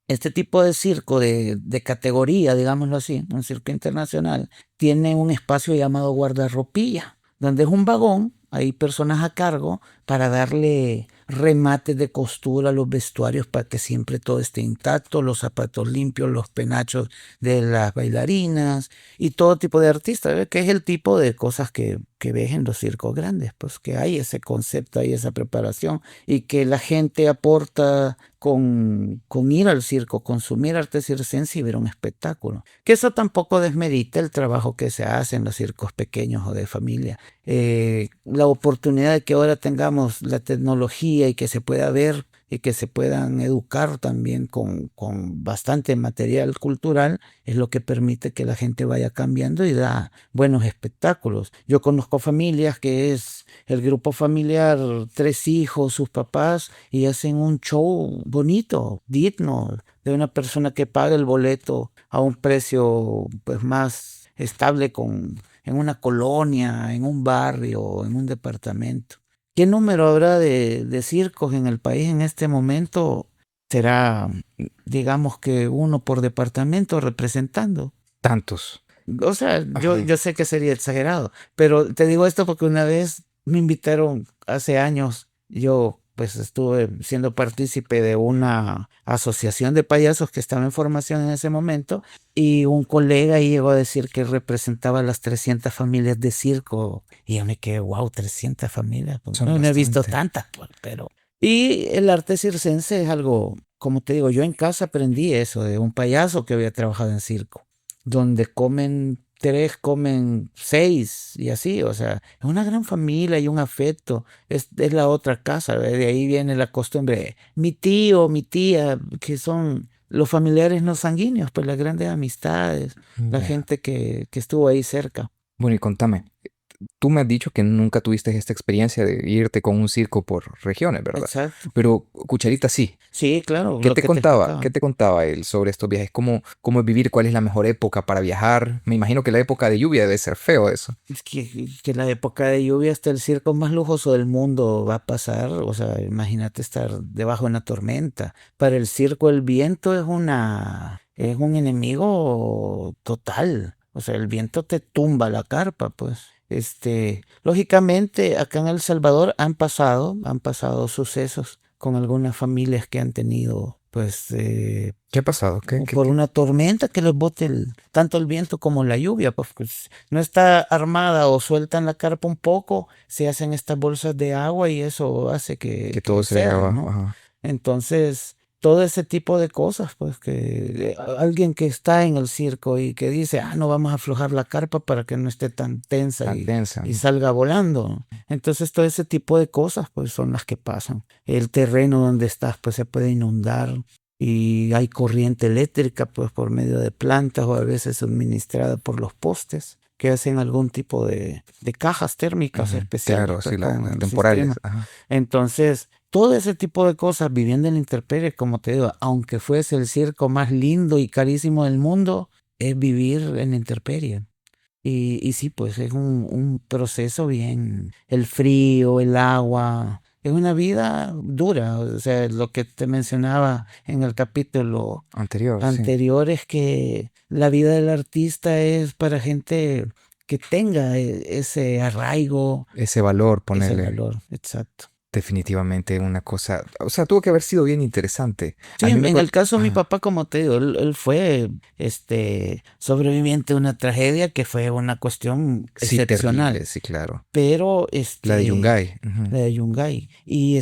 este tipo de circo de categoría, digámoslo así, un circo internacional, tiene un espacio llamado guardarropía, donde es un vagón, hay personas a cargo para darle remates de costura a los vestuarios para que siempre todo esté intacto, los zapatos limpios, los penachos de las bailarinas y todo tipo de artistas, ¿ves? Que es el tipo de cosas que ves en los circos grandes, pues que hay ese concepto, hay esa preparación y que la gente aporta con ir al circo, consumir arte circense y ver un espectáculo. Que eso tampoco desmerita el trabajo que se hace en los circos pequeños o de familia. La oportunidad de que ahora tengamos la tecnología y que se pueda ver y que se puedan educar también con bastante material cultural es lo que permite que la gente vaya cambiando y da buenos espectáculos. Yo conozco familias que es el grupo familiar, 3 hijos, sus papás, y hacen un show bonito, digno, de una persona que paga el boleto a un precio pues más estable en una colonia, en un barrio, en un departamento. ¿Qué número habrá de circos en el país en este momento? Será, digamos que uno por departamento representando. Tantos. O sea, yo Ajá. sé que sería exagerado, pero te digo esto porque una vez me invitaron hace años, yo pues estuve siendo partícipe de una asociación de payasos que estaba en formación en ese momento y un colega ahí llegó a decir que representaba las 300 familias de circo y yo me quedé, wow, 300 familias, pues, Son no he visto bastante. tantas, pues, pero... Y el arte circense es algo, como te digo, yo en casa aprendí eso de un payaso que había trabajado en circo donde comen 3, comen 6 y así, o sea, es una gran familia y un afecto, es la otra casa, ¿ve? De ahí viene la costumbre, mi tío, mi tía, que son los familiares no sanguíneos, pues las grandes amistades, la Ya. gente que estuvo ahí cerca. Bueno, y contame, tú me has dicho que nunca tuviste esta experiencia de irte con un circo por regiones, ¿verdad? Exacto. Pero Cucharita sí. Sí, claro, ¿Qué lo te que te contaba? explicaba. ¿Qué te contaba él sobre estos viajes? ¿Cómo es vivir? ¿Cuál es la mejor época para viajar? Me imagino que la época de lluvia debe ser feo eso. Es que la época de lluvia hasta el circo más lujoso del mundo va a pasar, o sea, imagínate estar debajo de una tormenta. Para el circo el viento es un enemigo total. O sea, el viento te tumba la carpa, pues. Lógicamente, acá en El Salvador han pasado sucesos con algunas familias que han tenido, pues, ¿Qué ha pasado? por una tormenta que les bote tanto el viento como la lluvia, pues no está armada o sueltan la carpa un poco, se hacen estas bolsas de agua y eso hace Que que todo se le haga ceda, abajo. ¿no? Ajá. Entonces, todo ese tipo de cosas, pues que alguien que está en el circo y que dice, no vamos a aflojar la carpa para que no esté tan tensa Tan tensa. y salga volando, ¿no? Entonces, todo ese tipo de cosas, pues son las que pasan. El terreno donde estás, pues se puede inundar y hay corriente eléctrica, pues por medio de plantas o a veces suministrada por los postes que hacen algún tipo de cajas térmicas especiales. Claro, pues, sí, con el temporales. sistema. Ajá. Entonces, todo ese tipo de cosas viviendo en la intemperie, como te digo, aunque fuese el circo más lindo y carísimo del mundo, es vivir en la intemperie. Y sí, pues es un proceso bien, el frío, el agua, es una vida dura. O sea, lo que te mencionaba en el capítulo Anterior, sí. anterior es que la vida del artista es para gente que tenga ese arraigo, Ese valor, ese ponerle. valor. Exacto. Definitivamente una cosa, o sea, tuvo que haber sido bien interesante. Sí, A mí me en el caso de mi Ajá. papá, como te digo, él fue sobreviviente de una tragedia que fue una cuestión Sí, terrible, excepcional, sí, claro. pero La de Yungay. Ujú. la de Yungay. Y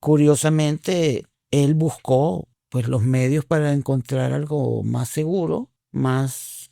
curiosamente, él buscó pues los medios para encontrar algo más seguro, más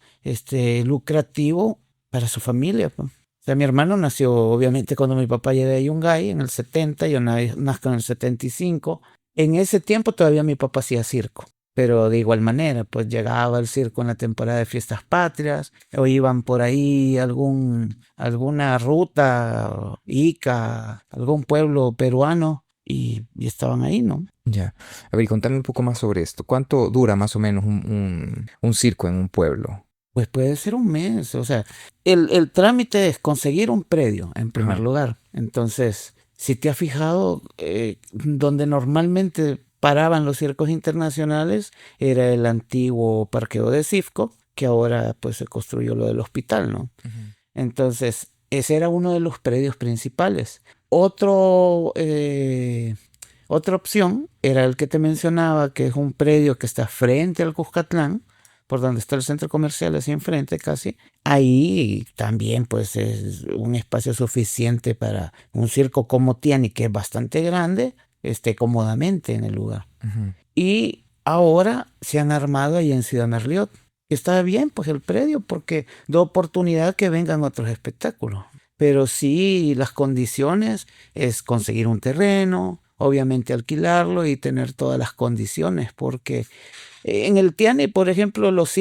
lucrativo para su familia, pues. O sea, mi hermano nació obviamente cuando mi papá llegó a Yungay en el 70, yo nazco en el 75. En ese tiempo todavía mi papá hacía circo, pero de igual manera, pues llegaba el circo en la temporada de fiestas patrias, o iban por ahí alguna ruta, Ica, algún pueblo peruano, y estaban ahí, ¿no? Ya. A ver, y contame un poco más sobre esto. ¿Cuánto dura más o menos un circo en un pueblo? Pues puede ser un mes, o sea, el trámite es conseguir un predio en primer Ajá. lugar. Entonces, si te has fijado, donde normalmente paraban los circos internacionales era el antiguo parqueo de Cifco, que ahora pues se construyó lo del hospital, ¿no? Ujú. Entonces, ese era uno de los predios principales. Otra opción era el que te mencionaba, que es un predio que está frente al Cuscatlán, por donde está el centro comercial, así enfrente casi. Ahí también pues es un espacio suficiente para un circo como Tiani, que es bastante grande, esté cómodamente en el lugar. Ujú. Y ahora se han armado ahí en Ciudad Merliot. Está bien, pues el predio, porque da oportunidad que vengan otros espectáculos. Pero sí, las condiciones es conseguir un terreno, obviamente alquilarlo y tener todas las condiciones, porque en el Tiani, por ejemplo, los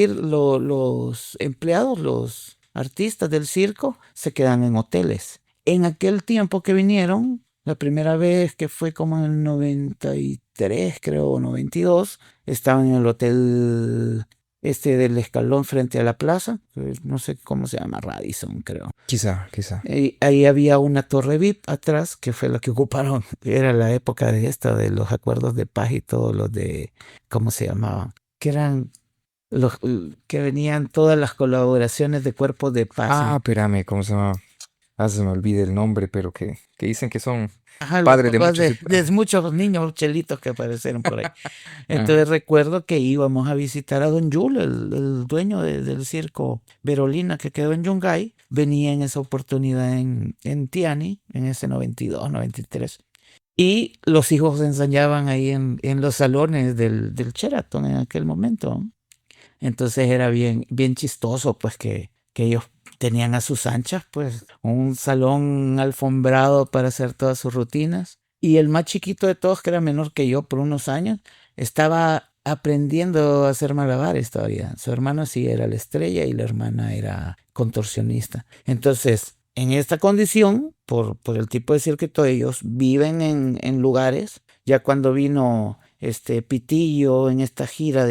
empleados, los artistas del circo, se quedan en hoteles. En aquel tiempo que vinieron, la primera vez que fue como en el 93, creo, o 92, estaban en el hotel del Escalón frente a la plaza, no sé cómo se llama, Radisson, creo. Quizá, quizá. Ahí había una torre VIP atrás, que fue la que ocuparon, era la época de los acuerdos de paz y todos los de, ¿cómo se llamaban? Que eran los que venían todas las colaboraciones de cuerpos de paz. Ah, espérame, ¿cómo se llama? Ah, se me olvida el nombre, pero que dicen que son Ajá, los padres de papás muchos. de muchos niños chelitos que aparecieron por ahí. Ah, Entonces recuerdo que íbamos a visitar a Don Yul, el dueño del circo Verolina que quedó en Yungay. Venía en esa oportunidad en Tiani, en ese 92, 93. Y los hijos ensayaban ahí en los salones del Sheraton en aquel momento. Entonces era bien, bien chistoso, pues que ellos tenían a sus anchas, pues un salón alfombrado para hacer todas sus rutinas. Y el más chiquito de todos, que era menor que yo por unos años, estaba aprendiendo a hacer malabares todavía. Su hermano sí era la estrella y la hermana era contorsionista. Entonces, en esta condición, por el tipo de circuito, ellos viven en lugares. Ya cuando vino Pitillo en esta gira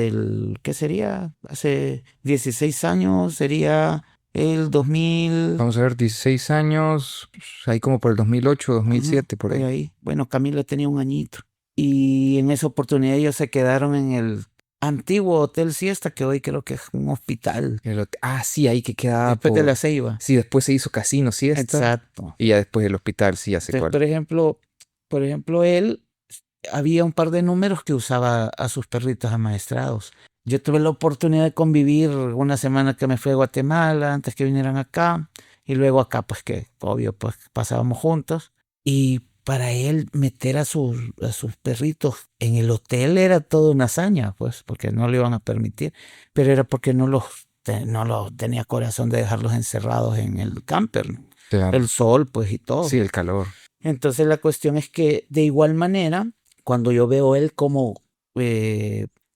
¿qué sería? Hace 16 años, sería el 2000. vamos a ver, 16 años, pues, ahí como por el 2008, 2007, por ahí. ahí. Bueno, Camila tenía un añito. Y en esa oportunidad ellos se quedaron en el antiguo Hotel Siesta, que hoy creo que es un hospital, Sí, ahí que quedaba después de por... la Ceiba. Sí, después se hizo Casino Siesta Exacto. y ya después el hospital, sí, ya sé Entonces, cuál. por ejemplo, él había un par de números que usaba a sus perritos amaestrados. Yo tuve la oportunidad de convivir una semana que me fui a Guatemala antes que vinieran acá, y luego acá pues que obvio pues pasábamos juntos, y para él meter a sus perritos en el hotel era toda una hazaña, pues porque no le iban a permitir, pero era porque no los tenía corazón de dejarlos encerrados en el camper, ¿no? Claro. El sol pues y todo. Sí, el calor. Entonces la cuestión es que de igual manera, cuando yo veo él cómo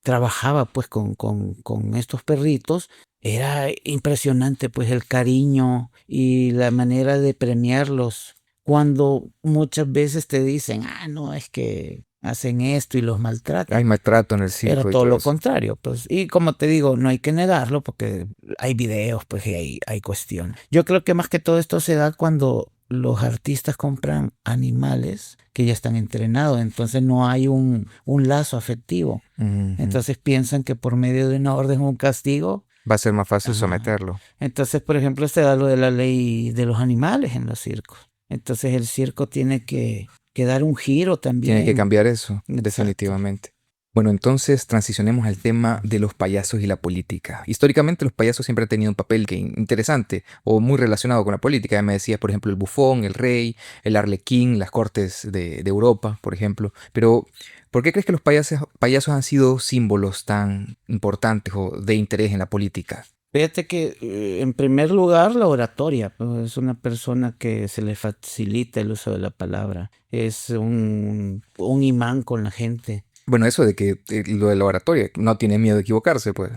trabajaba pues con estos perritos, era impresionante pues el cariño y la manera de premiarlos. Cuando muchas veces te dicen, no, es que hacen esto y los maltratan. Hay maltrato en el Era circo y todo todo lo eso. contrario, pues. Y como te digo, no hay que negarlo porque hay videos, pues, y hay cuestiones. Yo creo que más que todo esto se da cuando los artistas compran animales que ya están entrenados, entonces no hay un lazo afectivo. Ujú. Entonces piensan que por medio de una orden o un castigo Va a ser más fácil Ajá. someterlo. Entonces, por ejemplo, se da lo de la ley de los animales en los circos. Entonces el circo tiene que dar un giro Tiene que también. cambiar eso, Exacto. definitivamente. Bueno, entonces transicionemos al tema de los payasos y la política. Históricamente los payasos siempre han tenido un papel interesante o muy relacionado con la política. Ya me decías, por ejemplo, el bufón, el rey, el arlequín, las cortes de Europa, por ejemplo. Pero, ¿por qué crees que los payasos han sido símbolos tan importantes o de interés en la política? Fíjate que en primer lugar la oratoria, pues, es una persona que se le facilita el uso de la palabra, es un imán con la gente. Bueno, eso de que lo de la oratoria, no tiene miedo de equivocarse, pues.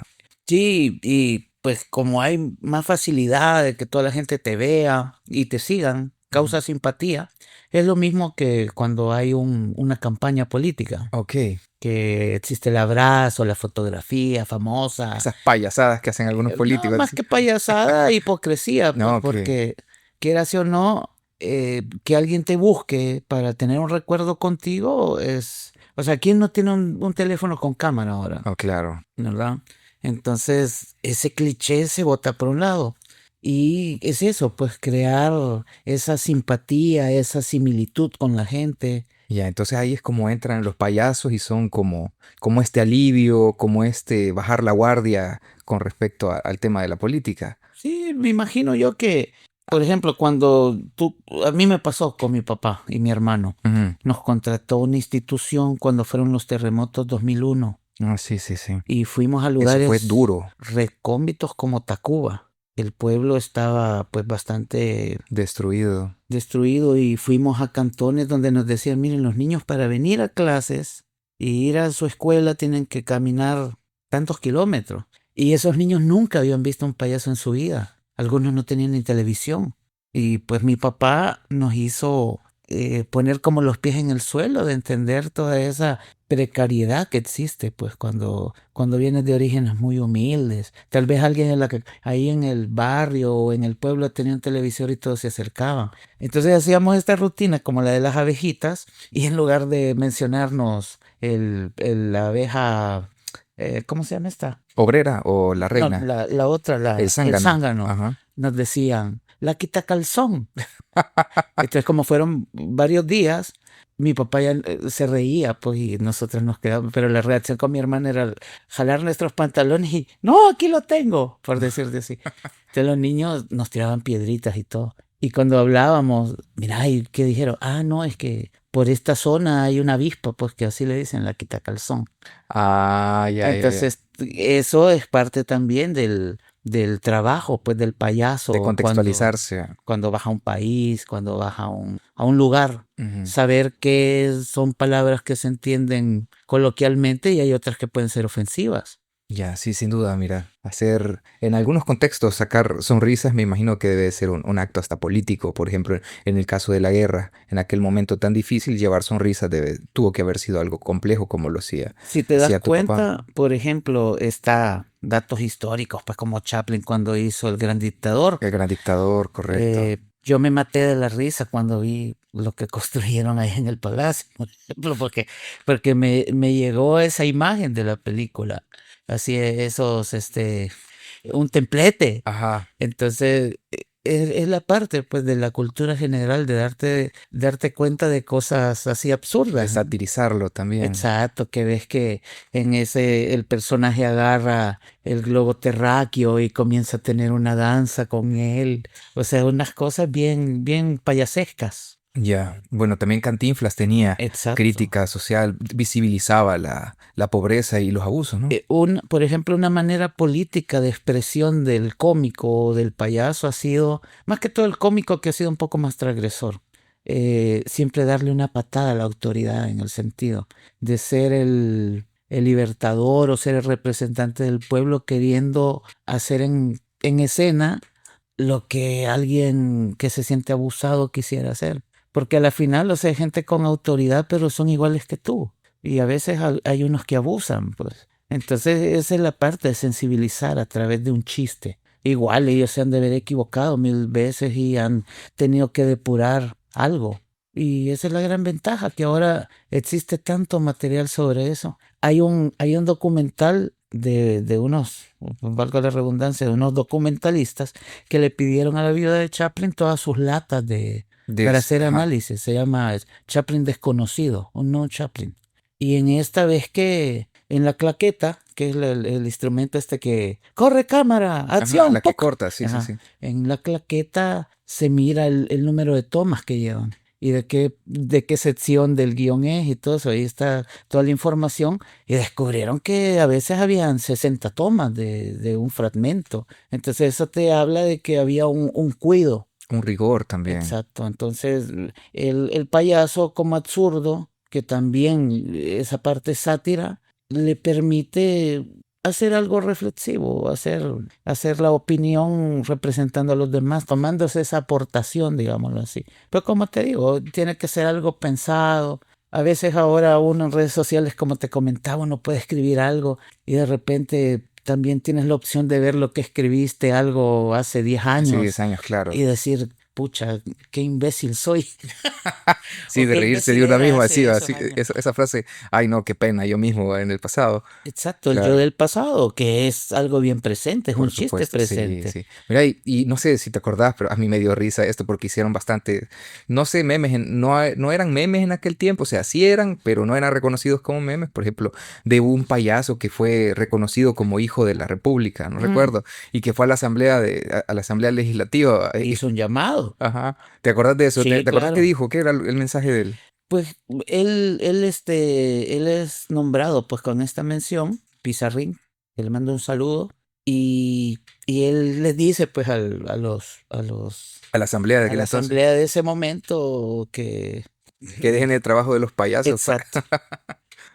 Sí, y pues como hay más facilidad de que toda la gente te vea y te sigan, causa simpatía. Es lo mismo que cuando hay una campaña política, Ok, que existe el abrazo, la fotografía famosa. esas payasadas que hacen algunos No, políticos. más que payasada, hipocresía, pues, No, ok. porque quieras o no, que alguien te busque para tener un recuerdo contigo es... O sea, ¿quién no tiene un teléfono con cámara ahora? Oh, claro. ¿Verdad? Entonces, ese cliché se bota por un lado. Y es eso, pues crear esa simpatía, esa similitud con la gente. Ya, entonces ahí es como entran los payasos y son como este alivio, como este bajar la guardia con respecto al tema de la política. Sí, me imagino yo que, por ejemplo, a mí me pasó con mi papá y mi hermano, Ujú. nos contrató una institución cuando fueron los terremotos 2001 Ah, sí, sí, sí. y fuimos a Eso fue lugares duro, recónditos como Tacuba. El pueblo estaba pues bastante destruido. destruido y fuimos a cantones donde nos decían, miren, los niños para venir a clases y ir a su escuela tienen que caminar tantos kilómetros. Y esos niños nunca habían visto un payaso en su vida. Algunos no tenían ni televisión. Y pues mi papá nos hizo poner como los pies en el suelo de entender toda esa precariedad que existe, pues cuando vienes de orígenes muy humildes. Tal vez alguien ahí en el barrio o en el pueblo tenía un televisor y todos se acercaban. Entonces hacíamos esta rutina como la de las abejitas y en lugar de mencionarnos la abeja, ¿cómo se llama esta? ¿Obrera o la No, reina? la otra, El el zángano. zángano, Ajá. nos decían, la quita calzón. Entonces, como fueron varios días, mi papá ya se reía, pues, y nosotros nos quedamos, pero la reacción con mi hermana era jalar nuestros pantalones y, no, aquí lo tengo, por decirte así. Entonces los niños nos tiraban piedritas y todo. Y cuando hablábamos, mira, ¿y qué dijeron? Ah, no, es que por esta zona hay una avispa, pues que así le dicen, la quita calzón. Ah, ya, ya, ya. Entonces, eso es parte también del trabajo, pues, del De payaso, contextualizarse. cuando vas a un país, cuando vas a un lugar, Ujú. saber que son palabras que se entienden coloquialmente y hay otras que pueden ser ofensivas. Ya, sí, sin duda, mira, en algunos contextos, sacar sonrisas, me imagino que debe ser un acto hasta político. Por ejemplo, en el caso de la guerra, en aquel momento tan difícil, llevar sonrisas tuvo que haber sido algo complejo, como lo Si te das hacía tu papá. cuenta, por ejemplo, está datos históricos, pues como Chaplin cuando hizo El Gran Dictador. El gran dictador, correcto. Yo me maté de la risa cuando vi lo que construyeron ahí en el palacio, por ejemplo, porque me llegó esa imagen de la película, así un templete. Ajá, Entonces, es la parte pues de la cultura general de darte cuenta de cosas así de absurdas. satirizarlo también. Exacto, que ves que el personaje agarra el globo terráqueo y comienza a tener una danza con él. O sea, unas cosas bien, bien payasescas. Ya, bueno, también Cantinflas tenía Exacto. crítica social, visibilizaba la pobreza y los abusos, ¿no? Por ejemplo, una manera política de expresión del cómico o del payaso ha sido, más que todo el cómico que ha sido un poco más transgresor, siempre darle una patada a la autoridad en el sentido de ser el libertador o ser el representante del pueblo queriendo hacer en escena lo que alguien que se siente abusado quisiera hacer. Porque a la final, o sea, hay gente con autoridad, pero son iguales que tú. Y a veces hay unos que abusan, pues. Entonces, esa es la parte de sensibilizar a través de un chiste. Igual ellos se han de haber equivocado 1000 veces y han tenido que depurar algo. Y esa es la gran ventaja, que ahora existe tanto material sobre eso. Hay un documental de unos, valga la redundancia, de unos documentalistas que le pidieron a la viuda de Chaplin todas sus latas para hacer Ajá. análisis. Se llama Chaplin Desconocido, un no Chaplin. Y en esta vez que en la claqueta, que es el instrumento este que corre cámara, Ajá, acción, la que ¡puc! corta, sí, sí, Ajá. sí. En la claqueta se mira el número de tomas que llevan y de qué sección del guión es y todo eso. Ahí está toda la información y descubrieron que a veces habían 60 tomas de un fragmento. Entonces eso te habla de que había un cuido. Un rigor también. Exacto, entonces el payaso como absurdo, que también esa parte sátira, le permite hacer algo reflexivo, hacer la opinión representando a los demás, tomándose esa aportación, digámoslo así. Pero como te digo, tiene que ser algo pensado. A veces ahora uno en redes sociales, como te comentaba, uno puede escribir algo y de repente también tienes la opción de ver lo que escribiste algo hace 10 Hace 10 años años, claro. y decir, pucha, qué imbécil soy. Sí, O de qué reírse de imbécil uno era mismo, así, hace esos así, años. esa frase, ay no, qué pena, yo mismo en el pasado. Exacto, el yo Claro. del pasado, que es algo bien presente, es un Por chiste supuesto, sí, presente. sí. Mira, y no sé si te acordás, pero a mí me dio risa esto porque hicieron bastante, no sé, memes, no eran memes en aquel tiempo, o sea, sí eran, pero no eran reconocidos como memes. Por ejemplo, de un payaso que fue reconocido como hijo de la República, no Mm, recuerdo, y que fue a la asamblea a la asamblea legislativa. Hizo un llamado. Ajá. ¿Te acordás de eso? ¿Te, Sí, te acordás qué claro. dijo? ¿Qué era el mensaje de él? Pues él es nombrado pues con esta mención, Pizarrín, él manda un saludo y él les dice pues A la asamblea de a aquel la entonces. asamblea de ese momento que Que dejen el trabajo de los payasos para... exacto.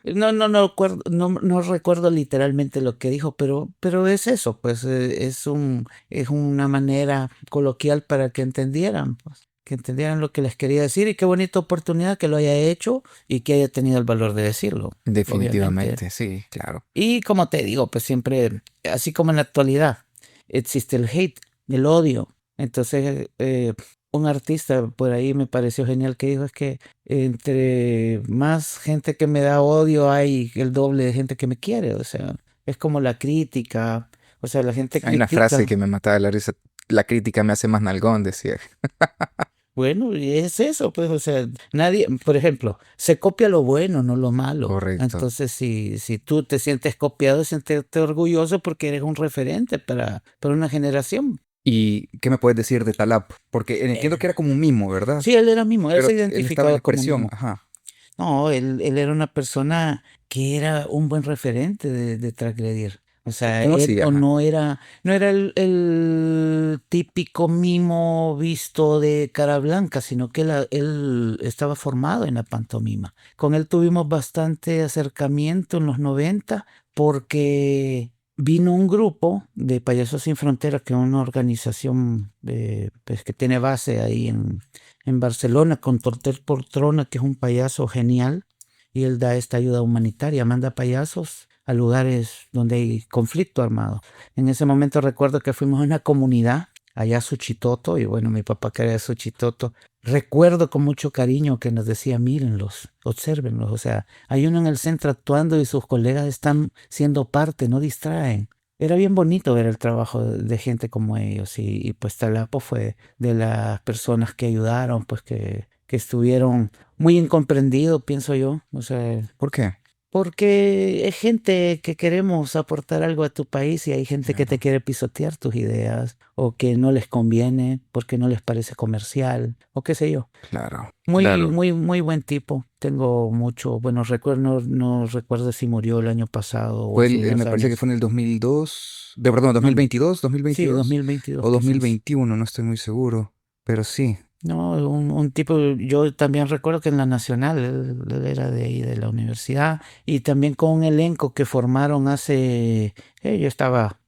No recuerdo literalmente lo que dijo, pero es eso, pues es una manera coloquial para que entendieran lo que les quería decir y qué bonita oportunidad que lo haya hecho y que haya tenido el valor de decirlo, obviamente. Definitivamente, sí, claro. Y como te digo, pues siempre, así como en la actualidad, existe el hate, el odio. Entonces, un artista por ahí me pareció genial que dijo es que entre más gente que me da odio hay el doble de gente que me quiere. O sea, es como la crítica. O sea, la gente Hay una frase critica. que me mataba de la risa. La crítica me hace más nalgón, decía. Bueno, y es eso, pues, o sea, nadie, por ejemplo, se copia lo bueno, no lo malo. Correcto. Entonces, si tú te sientes copiado, siéntete orgulloso porque eres un referente para una generación. ¿Y qué me puedes decir de Talab? Porque entiendo que era como un mimo, ¿verdad? Sí, él era mimo, él Pero se él estaba en identificaba como expresión, mimo. ajá. No, él era una persona que era un buen referente de transgredir. O sea, ¿Cómo él así? o Ajá. no era el típico mimo visto de cara blanca, sino que él estaba formado en la pantomima. Con él tuvimos bastante acercamiento en los 90 porque vino un grupo de Payasos Sin Fronteras, que es una organización pues, que tiene base ahí en Barcelona con Tortel Poltrona, que es un payaso genial, y él da esta ayuda humanitaria, manda payasos a lugares donde hay conflicto armado. En ese momento recuerdo que fuimos a una comunidad allá a Suchitoto, y bueno, mi papá que era de Suchitoto, recuerdo con mucho cariño que nos decía, mírenlos, obsérvenlos, o sea, hay uno en el centro actuando y sus colegas están siendo parte, no distraen. Era bien bonito ver el trabajo de gente como ellos y pues Talapo fue de las personas que ayudaron, pues que estuvieron muy incomprendidos, pienso yo. O sea, ¿Por qué? porque es gente que queremos aportar algo a tu país y hay gente que te Claro, quiere pisotear tus ideas o que no les conviene porque no les parece comercial o qué sé yo. claro, Muy, claro. muy, muy buen tipo. Tengo mucho buenos recuerdos. No recuerdo si murió el año pasado o Fue hace unos me parece que años. fue en el 2002, perdón, No, 2022, sí, 2022 2022 o quizás. 2021, no estoy muy seguro, pero sí. No, un tipo, yo también recuerdo que en la Nacional, él era de ahí, de la universidad, y también con un elenco que formaron yo estaba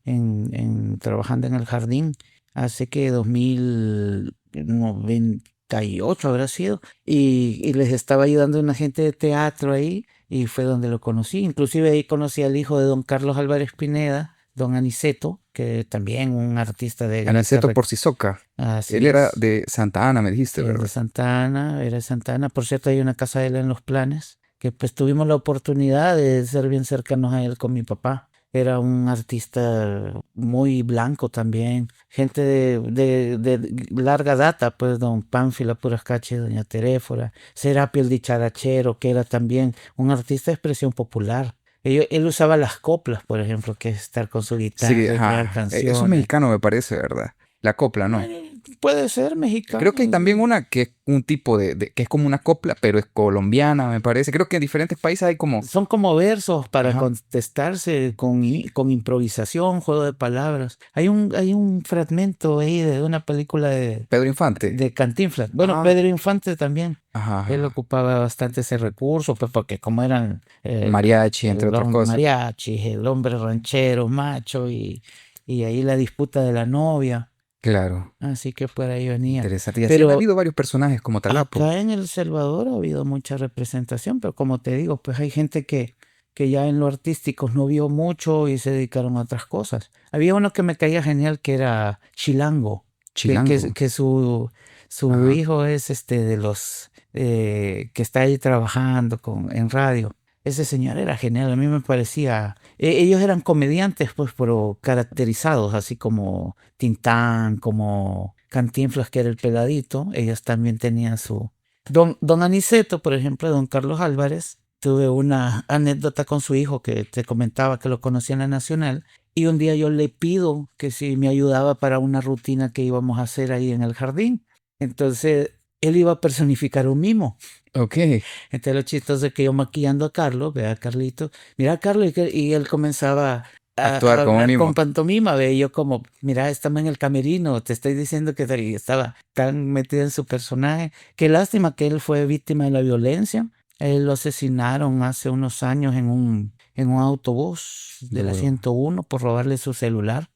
trabajando en el jardín, hace que 2098 habrá sido, y les estaba ayudando una gente de teatro ahí, y fue donde lo conocí. Inclusive ahí conocí al hijo de don Carlos Álvarez Pineda, don Aniceto, que también un artista de gracia. Aniceto Porcisoca. Así Él era es. de Santa Ana, me dijiste, Es de ¿verdad? Santa Ana, era de Santa Ana. Por cierto, hay una casa de él en Los Planes, que pues tuvimos la oportunidad de ser bien cercanos a él con mi papá. era un artista muy blanco también, gente de larga data, pues don Pánfila Purascachi, doña Teréfora, Serapio el dicharachero, que era también un artista de expresión popular. Él usaba las coplas, por ejemplo, que es estar con su guitarra Sí, y crear eso es canciones. mexicano me parece, ¿verdad? La copla, ¿no? Bueno, puede ser mexicano. Creo que hay también una que es un tipo que es como una copla, pero es colombiana, me parece. Creo que en diferentes países hay como... Son como versos para Ajá. contestarse con improvisación, juego de palabras. Hay un fragmento ahí de una película Pedro Infante. de Cantinflas. Bueno, Ah, Pedro Infante también. Él ajá. ocupaba bastante ese recurso, pues porque como eran Mariachi, entre otras los cosas. mariachis, el hombre ranchero, macho, y ahí la disputa de la novia. Claro. Así que por ahí venía. Interesante. Y así han Pero habido varios personajes como Talapo. acá en El Salvador ha habido mucha representación, pero como te digo, pues hay gente que ya en lo artístico no vio mucho y se dedicaron a otras cosas. Había uno que me caía genial que era Chilango, Chilango. que su Ajá. hijo es de los que está ahí trabajando en radio. Ese señor era genial, a mí me parecía. Ellos eran comediantes, pues, pero caracterizados, así como Tintán, como Cantinflas, que era el peladito. Ellos también tenían su. Don Aniceto, por ejemplo, don Carlos Álvarez, tuve una anécdota con su hijo que te comentaba que lo conocía en la Nacional. Y un día yo le pido que si me ayudaba para una rutina que íbamos a hacer ahí en el jardín. Entonces, él iba a personificar un mimo. Ok. Entonces lo chistoso es que yo maquillando a Carlos, ve a Carlito, mira Carlos, y él comenzaba a Actuar como hablar con mimo. pantomima, ve, y yo como, mira, estamos en el camerino, te estoy diciendo que y estaba tan metido en su personaje. Qué lástima que él fue víctima de la violencia. Él lo asesinaron hace unos años en un autobús de la Duro. 101 por robarle su celular.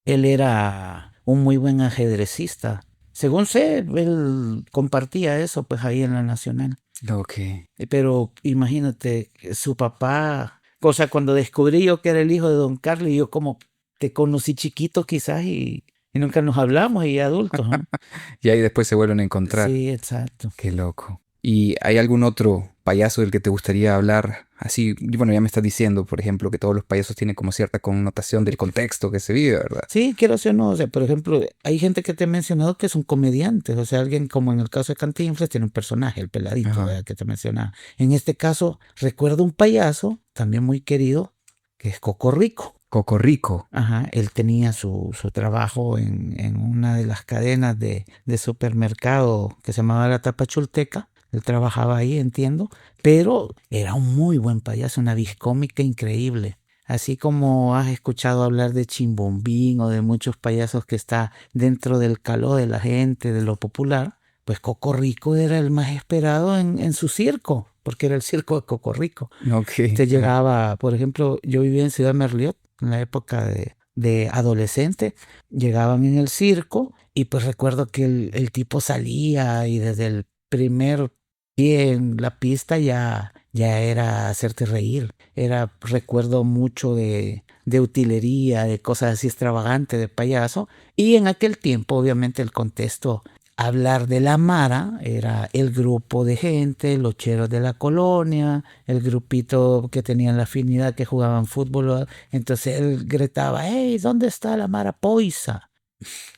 Él era un muy buen ajedrecista. Según sé, él compartía eso pues ahí en la Nacional. Ok. Pero imagínate, su papá, o sea, cuando descubrí yo que era el hijo de don Carlos, yo como te conocí chiquito quizás y nunca nos hablamos y adultos, ¿no? Y ahí después se vuelven a encontrar. Sí, exacto. Qué loco. ¿Y hay algún otro payaso del que te gustaría hablar? Así, bueno, ya me estás diciendo, por ejemplo, que todos los payasos tienen como cierta connotación del contexto que se vive, ¿verdad? Sí, quiero ser no, o sea, por ejemplo, hay gente que te he mencionado que son comediantes, o sea, alguien como en el caso de Cantinflas tiene un personaje, el peladito, Ajá. ¿verdad? Que te mencionaba. En este caso, recuerdo un payaso, también muy querido, que es Coco Rico. Cocorrico. Ajá, él tenía su trabajo en una de las cadenas de supermercado que se llamaba La Tapachulteca. Él trabajaba ahí, entiendo, pero era un muy buen payaso, una vis cómica increíble. Así como has escuchado hablar de Chimbombín o de muchos payasos que está dentro del calor de la gente, de lo popular, pues Coco Rico era el más esperado en su circo, porque era el circo de Coco Rico. Ok. Te llegaba, por ejemplo, yo vivía en Ciudad Merliot en la época de adolescente, llegaban en el circo y pues recuerdo que el tipo salía y desde el primer pie en la pista ya era hacerte reír. Recuerdo mucho de utilería, de cosas así extravagantes, de payaso. Y en aquel tiempo, obviamente, el contexto hablar de la Mara era el grupo de gente, los cheros de la colonia, el grupito que tenían la afinidad que jugaban fútbol. Entonces él gritaba, hey, ¿dónde está la Mara Poisa?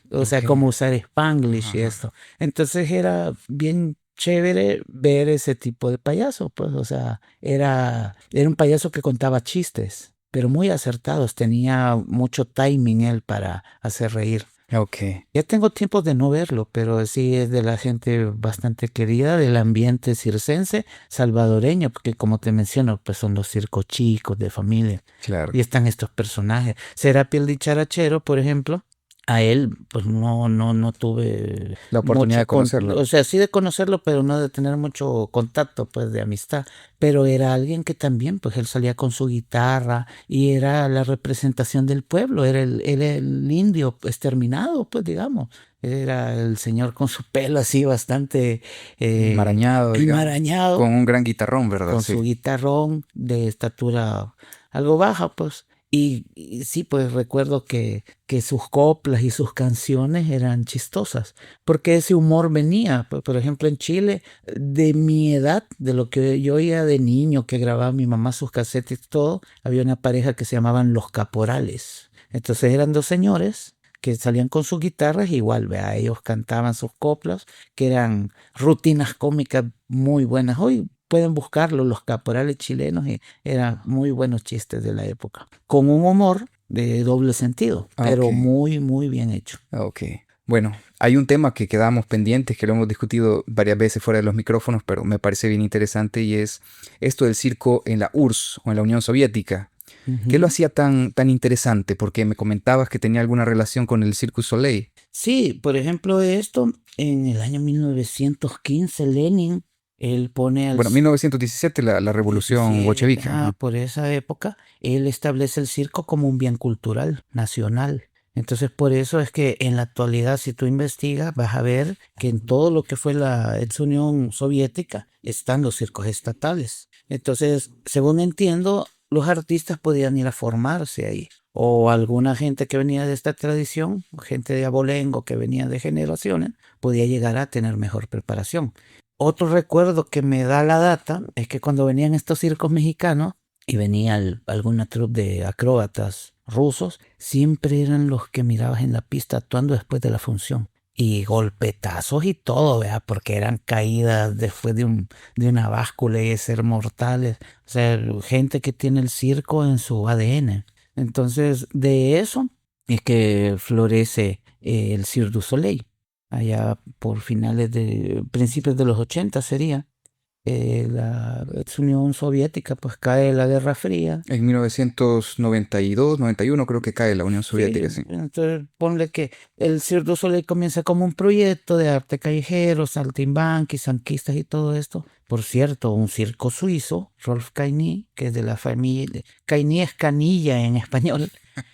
O sea, Ok. como usar Spanglish y Ajá. esto. Entonces era bien chévere ver ese tipo de payaso, pues, o sea, era un payaso que contaba chistes, pero muy acertados, tenía mucho timing él para hacer reír. Ok. Ya tengo tiempo de no verlo, pero sí es de la gente bastante querida del ambiente circense salvadoreño, porque como te menciono, pues son los circos chicos de familia Claro. y están estos personajes. Serapio el dicharachero, por ejemplo, a él pues no tuve La oportunidad de conocerlo. o sea, sí de conocerlo, pero no de tener mucho contacto pues de amistad, pero era alguien que también pues él salía con su guitarra y era la representación del pueblo, era el indio exterminado pues digamos, era el señor con su pelo así bastante Enmarañado, digamos. enmarañado, Con un gran guitarrón, ¿verdad? con Sí. su guitarrón de estatura algo baja pues. Y sí, pues recuerdo que sus coplas y sus canciones eran chistosas, porque ese humor venía, por ejemplo, en Chile, de mi edad, de lo que yo oía de niño, que grababa mi mamá sus casetes y todo, había una pareja que se llamaban Los Caporales. Entonces eran dos señores que salían con sus guitarras, igual, vea, ellos cantaban sus coplas, que eran rutinas cómicas muy buenas. Hoy pueden buscarlo, Los Caporales chilenos, y eran muy buenos chistes de la época, con un humor de doble sentido, pero Ok. muy, muy bien hecho. Ok. Bueno, hay un tema que quedamos pendientes, que lo hemos discutido varias veces fuera de los micrófonos, pero me parece bien interesante y es esto del circo en la URSS o en la Unión Soviética. ¿Qué lo Ujú. hacía tan interesante? Porque me comentabas que tenía alguna relación con el Cirque du Soleil. Sí, por ejemplo, esto en el año 1915, Lenin, él pone al Bueno, 1917, la revolución 17, bolchevique. Ajá. por esa época, él establece el circo como un bien cultural nacional. Entonces, por eso es que en la actualidad, si tú investigas, vas a ver que en todo lo que fue la ex Unión Soviética están los circos estatales. Entonces, según entiendo, los artistas podían ir a formarse ahí. O alguna gente que venía de esta tradición, gente de abolengo que venía de generaciones, podía llegar a tener mejor preparación. Otro recuerdo que me da la data es que cuando venían estos circos mexicanos y venía alguna troupe de acróbatas rusos, siempre eran los que mirabas en la pista actuando después de la función. Y golpetazos y todo, ¿verdad? Porque eran caídas después de una báscula y ser mortales. O sea, gente que tiene el circo en su ADN. Entonces, de eso es que florece el Cirque du Soleil allá por principios de los 80 sería. La ex Unión Soviética, pues cae la Guerra Fría. En 1992, 91 creo que cae la Unión Sí, Soviética, sí. entonces ponle que el Cirque du Soleil comienza como un proyecto de arte callejero, saltimbanquis, sanquistas y todo esto. Por cierto, un circo suizo, Rolf Caigny, que es de la familia, Caigny es canilla en español,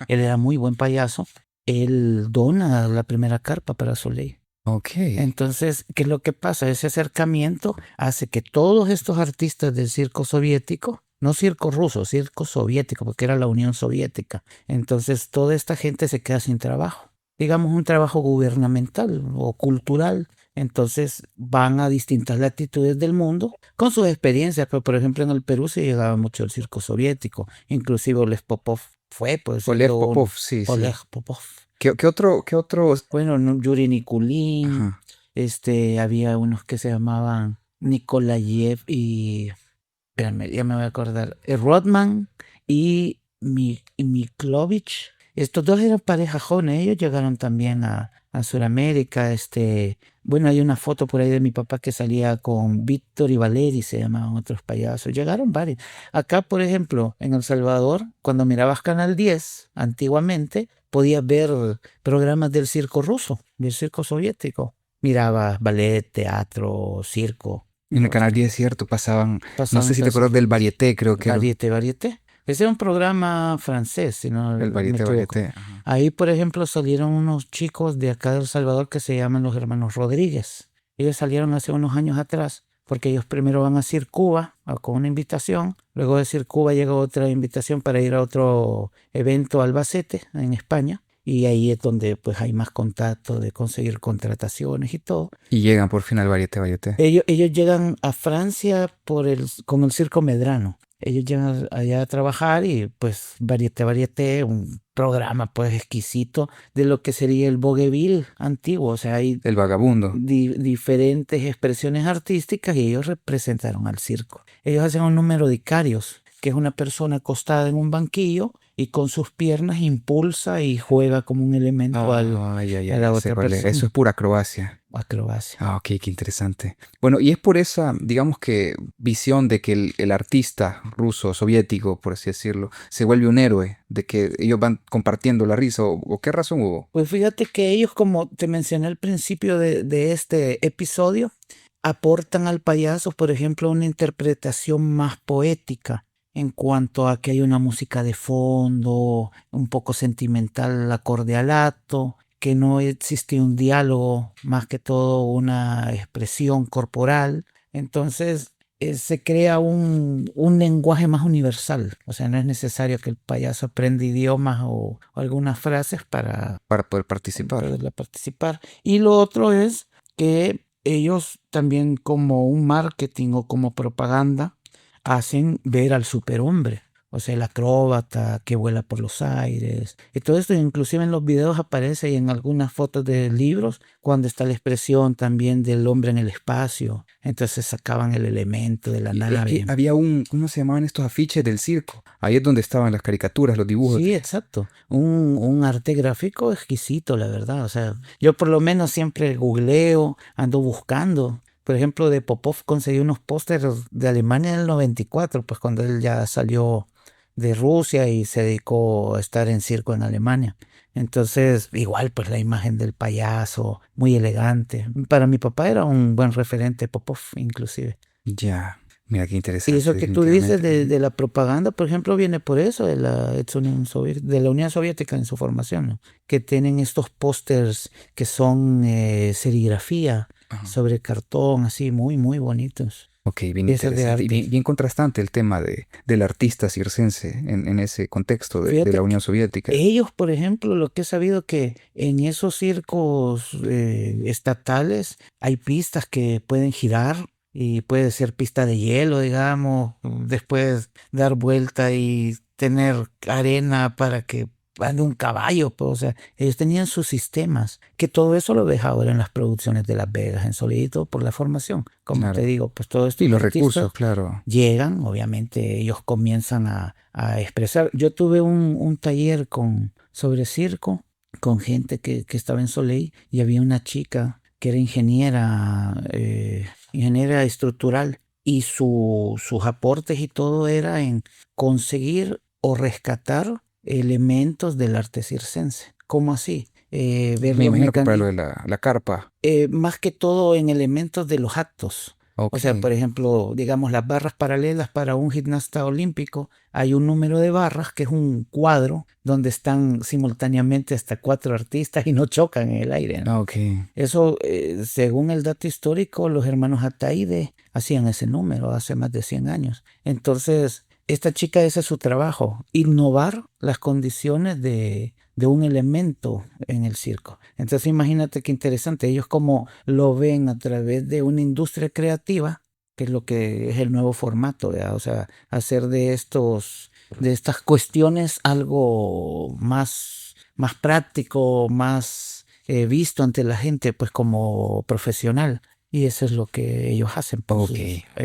él era muy buen payaso, él dona la primera carpa para Soleil. Ok. Entonces, ¿qué es lo que pasa? Ese acercamiento hace que todos estos artistas del circo soviético, no circo ruso, circo soviético, porque era la Unión Soviética, entonces toda esta gente se queda sin trabajo, digamos un trabajo gubernamental o cultural. Entonces van a distintas latitudes del mundo con sus experiencias, pero por ejemplo en el Perú se llegaba mucho el circo soviético, inclusive Oleg Popov fue, pues Oleg siendo un Popov, sí, sí. Oleg Popov. ¿Qué otro? Bueno, Yuri Nikulin, Ajá. había unos que se llamaban Nikolayev y, espérame, ya me voy a acordar, Rodman y Miklovich. Estos dos eran pareja joven, ellos llegaron también a Sudamérica. Bueno, hay una foto por ahí de mi papá que salía con Víctor y Valeri, se llamaban otros payasos. Llegaron varios. Acá, por ejemplo, en El Salvador, cuando mirabas Canal 10, antiguamente, podías ver programas del circo ruso, del circo soviético. Mirabas ballet, teatro, circo. En el Canal 10, cierto, no sé Pasaban si te acuerdas cosas. del Varieté, creo que era Varieté, Varieté. Ese era un programa francés, si no el me Varieté, equivoco. Varieté. Ajá. Ahí, por ejemplo, salieron unos chicos de acá de El Salvador que se llaman los hermanos Rodríguez. Ellos salieron hace unos años atrás porque ellos primero van a Sir Cuba con una invitación. Luego de Sir Cuba llega otra invitación para ir a otro evento a Albacete, en España. Y ahí es donde pues hay más contacto de conseguir contrataciones y todo. Y llegan por fin al Varieté, Varieté. Ellos llegan a Francia con el Circo Medrano. Ellos llegan allá a trabajar y pues Varieté, un programa pues exquisito de lo que sería el vaudeville antiguo. O sea, hay El Vagabundo. diferentes expresiones artísticas y ellos representaron al circo. Ellos hacen un número de Icarios, que es una persona acostada en un banquillo y con sus piernas impulsa y juega como un elemento a la Sé otra cuál es. Eso persona. es pura acrobacia. Acrobacia. Ah, ok, qué interesante. Bueno, y es por esa, digamos que, visión de que el artista ruso, soviético, por así decirlo, se vuelve un héroe, de que ellos van compartiendo la risa, o qué razón hubo. Pues fíjate que ellos, como te mencioné al principio de este episodio, aportan al payaso, por ejemplo, una interpretación más poética en cuanto a que hay una música de fondo, un poco sentimental acorde al acto, que no existe un diálogo, más que todo una expresión corporal. Entonces, se crea un lenguaje más universal. O sea, no es necesario que el payaso aprenda idiomas o algunas frases para Para poder participar. poderla participar. Y lo otro es que ellos también como un marketing o como propaganda hacen ver al superhombre. O sea, el acróbata que vuela por los aires. Y todo esto inclusive en los videos aparece y en algunas fotos de libros cuando está la expresión también del hombre en el espacio. Entonces sacaban el elemento de la Es nave. que había ¿cómo se llamaban estos afiches del circo? Ahí es donde estaban las caricaturas, los dibujos. Sí, exacto. Un arte gráfico exquisito, la verdad. O sea, yo por lo menos siempre googleo, ando buscando. Por ejemplo, de Popov conseguí unos pósters de Alemania en el 94, pues cuando él ya salió de Rusia y se dedicó a estar en circo en Alemania. Entonces, igual, pues la imagen del payaso, muy elegante. Para mi papá era un buen referente, Popov, inclusive. Ya, mira qué Y interesante, eso que tú dices definitivamente. de la propaganda, por ejemplo, viene por eso de la de la Unión Soviética en su formación, ¿no? Que tienen estos pósters que son serigrafía Ajá. sobre cartón, así muy, muy bonitos. Ok, bien Piezas de interesante y arte. bien contrastante el tema del artista circense en ese contexto de la Fíjate Unión que Soviética. ellos, por ejemplo, lo que he sabido que en esos circos estatales hay pistas que pueden girar y puede ser pista de hielo, digamos, después dar vuelta y tener arena para que ande un caballo, pues, o sea, ellos tenían sus sistemas, que todo eso lo ves ahora en las producciones de Las Vegas, en Solidito por la formación. Como te Claro. digo, pues todos Y estos los artistas recursos, claro. llegan, obviamente ellos comienzan a expresar. Yo tuve un taller sobre circo con gente que estaba en Soleil y había una chica que era ingeniera estructural y sus aportes y todo era en conseguir o rescatar elementos del arte circense. ¿Cómo así? Ver Me los imagino que para lo mecanismos, de la carpa. más que todo en elementos de los actos. O Ok. sea, por ejemplo, digamos las barras paralelas para un gimnasta olímpico, hay un número de barras que es un cuadro donde están simultáneamente hasta 4 artistas y no chocan en el aire, ¿no? Ok. Eso, según el dato histórico, los hermanos Ataide hacían ese número hace más de 100 años. Entonces, esta chica, ese es su trabajo, innovar las condiciones de un elemento en el circo. Entonces, imagínate qué interesante. Ellos como lo ven a través de una industria creativa, que es lo que es el nuevo formato, ¿verdad? O sea, hacer de estas cuestiones algo más práctico, más visto ante la gente, pues como profesional. Y eso es lo que ellos hacen. Pues, Ok.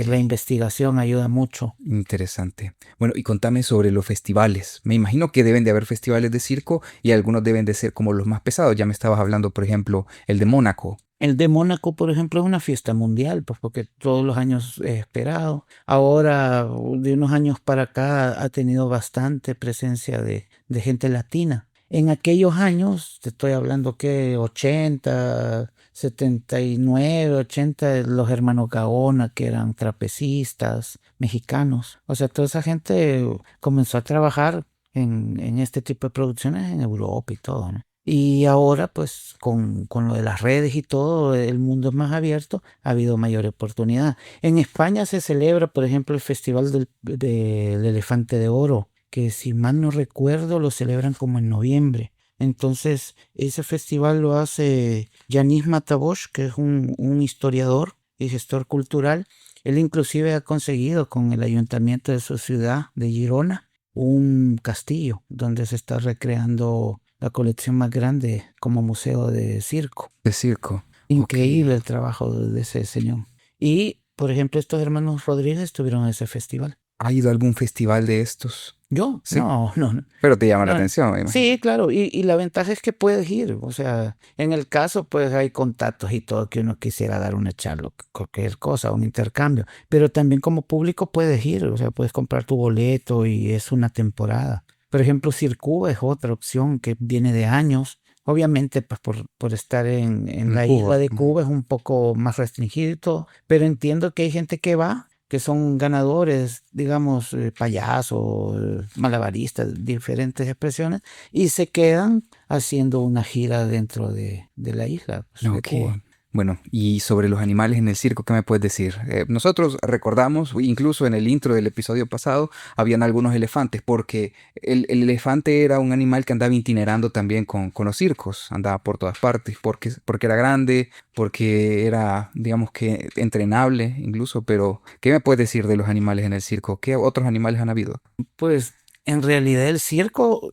la investigación ayuda mucho. Interesante. Bueno, y contame sobre los festivales. Me imagino que deben de haber festivales de circo y algunos deben de ser como los más pesados. Ya me estabas hablando, por ejemplo, el de Mónaco. El de Mónaco, por ejemplo, es una fiesta mundial, pues porque todos los años es esperado. Ahora, de unos años para acá, ha tenido bastante presencia de gente latina. En aquellos años, te estoy hablando que 80, 79, 80, los hermanos Gaona, que eran trapecistas mexicanos. O sea, toda esa gente comenzó a trabajar en este tipo de producciones en Europa y todo, ¿no? Y ahora, pues, con lo de las redes y todo, el mundo es más abierto, ha habido mayor oportunidad. En España se celebra, por ejemplo, el Festival del Elefante de Oro, que si mal no recuerdo, lo celebran como en noviembre. Entonces, ese festival lo hace Yanis Matabosh, que es un historiador y gestor cultural. Él inclusive ha conseguido con el ayuntamiento de su ciudad, de Girona, un castillo donde se está recreando la colección más grande como museo de circo. De circo. Ok. Increíble el trabajo de ese señor. Y, por ejemplo, estos hermanos Rodríguez estuvieron en ese festival. ¿Ha ido a algún festival de estos? ¿Yo? Sí. No, no, no. Pero te llama la No. atención, me imagino. Sí, claro, y la ventaja es que puedes ir, o sea, en el caso pues hay contactos y todo que uno quisiera dar una charla, cualquier cosa, un intercambio, pero también como público puedes ir, o sea, puedes comprar tu boleto y es una temporada. Por ejemplo, Circuba es otra opción que viene de años. Obviamente, pues por estar en la Cuba. isla de Cuba es un poco más restringido y todo, pero entiendo que hay gente que va, que son ganadores, digamos, payasos, malabaristas, diferentes expresiones, y se quedan haciendo una gira dentro de la isla, pues, de Ok. Cuba. Bueno, y sobre los animales en el circo, ¿qué me puedes decir? Nosotros recordamos, incluso en el intro del episodio pasado, habían algunos elefantes, porque el elefante era un animal que andaba itinerando también con los circos, andaba por todas partes, porque era grande, porque era, digamos que, entrenable incluso, pero ¿qué me puedes decir de los animales en el circo? ¿Qué otros animales han habido? Pues en realidad el circo,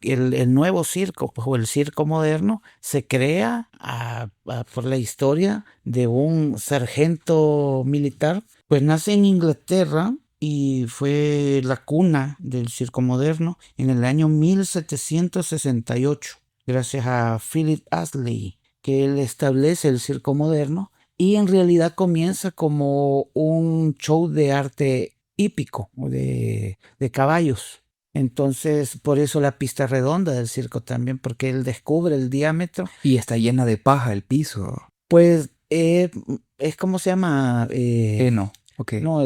el nuevo circo, pues, o el circo moderno, se crea por la historia de un sargento militar, pues nace en Inglaterra y fue la cuna del circo moderno en el año 1768, gracias a Philip Astley, que él establece el circo moderno y en realidad comienza como un show de arte hípico o de caballos. Entonces, por eso la pista redonda del circo también, porque él descubre el diámetro. Y está llena de paja el piso. Pues es como se llama, No, ok. no,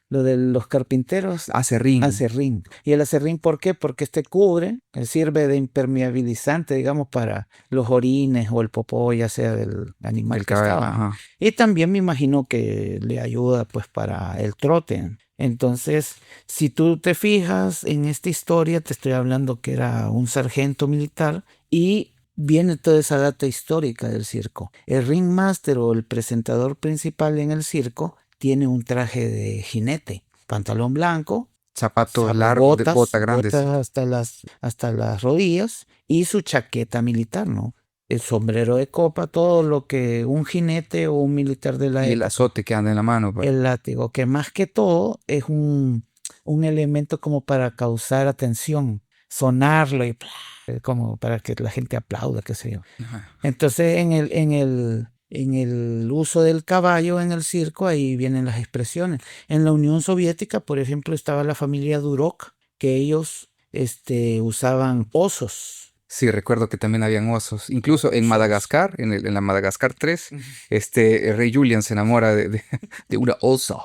lo de los carpinteros, Acerrín. acerrín. Y el acerrín, ¿por qué? Porque este cubre, sirve de impermeabilizante, digamos, para los orines o el popó, ya sea del animal El que caballo, estaba. ajá. Y también me imagino que le ayuda pues para el trote. Entonces, si tú te fijas en esta historia, te estoy hablando que era un sargento militar y viene toda esa data histórica del circo. El ringmaster o el presentador principal en el circo tiene un traje de jinete, pantalón blanco, Zapatos largos, botas grandes. botas hasta las rodillas y su chaqueta militar, ¿no? El sombrero de copa, todo lo que un jinete o un militar de la Y el época. azote que anda en la mano. Pues. El látigo, que más que todo es un elemento como para causar atención, sonarlo y como para que la gente aplauda, qué sé yo. Ajá. Entonces en el uso del caballo en el circo, ahí vienen las expresiones. En la Unión Soviética, por ejemplo, estaba la familia Durok, que ellos usaban osos. Sí, recuerdo que también habían osos. Incluso en Madagascar, en la Madagascar 3, el rey Julian se enamora de una osa.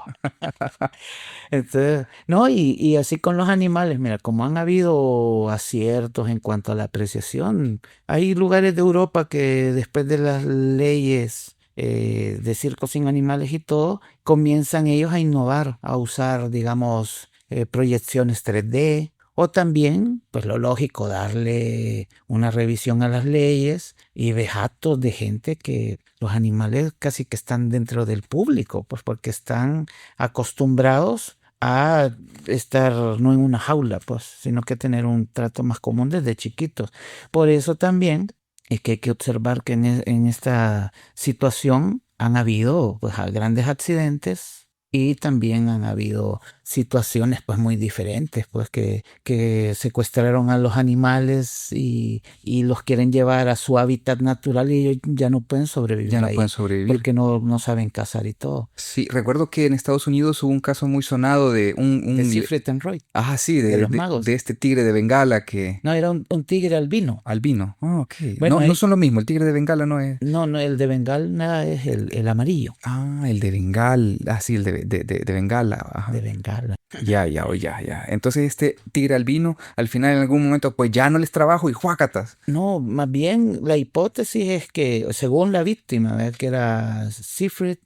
Entonces, no, y así con los animales, mira, como han habido aciertos en cuanto a la apreciación, hay lugares de Europa que después de las leyes de circo sin animales y todo, comienzan ellos a innovar, a usar, digamos, proyecciones 3D. O también, pues lo lógico, darle una revisión a las leyes y ves actos de gente que los animales casi que están dentro del público, pues porque están acostumbrados a estar no en una jaula, pues, sino que tener un trato más común desde chiquitos. Por eso también es que hay que observar que en esta situación han habido pues grandes accidentes. Y también han habido situaciones pues muy diferentes, pues que secuestraron a los animales y los quieren llevar a su hábitat natural y ellos ya no pueden sobrevivir Ya no ahí, pueden sobrevivir. porque no saben cazar y todo. Sí, recuerdo que en Estados Unidos hubo un caso muy sonado de De Siegfried and Roy, Ah, sí, de los magos. de este tigre de Bengala que... No, era un tigre albino. Albino. Ah, ok. Bueno, No son lo mismo, el tigre de Bengala no es... No, el de Bengala es el amarillo. Ah, el de Bengal. Ah, sí, el de Bengala. Ajá. De Bengala. Ya. Entonces este tigre albino, al final en algún momento, pues ya no les trabajo y ¡juácatas! No, más bien la hipótesis es que, según la víctima, ¿verdad? Que era Siegfried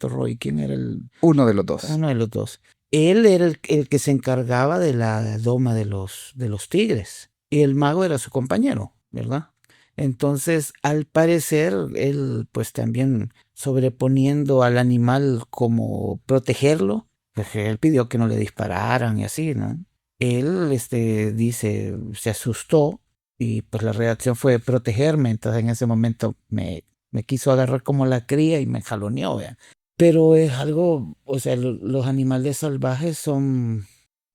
o Roy, ¿quién era Uno de los dos. Uno de los dos. Él era el que se encargaba de la doma de los tigres y el mago era su compañero, ¿verdad? Entonces, al parecer, él pues también sobreponiendo al animal como protegerlo, pues él pidió que no le dispararan y así, ¿no? Él dice, se asustó y pues la reacción fue protegerme, entonces en ese momento me quiso agarrar como la cría y me jaloneó, ¿verdad? Pero es algo, o sea, los animales salvajes son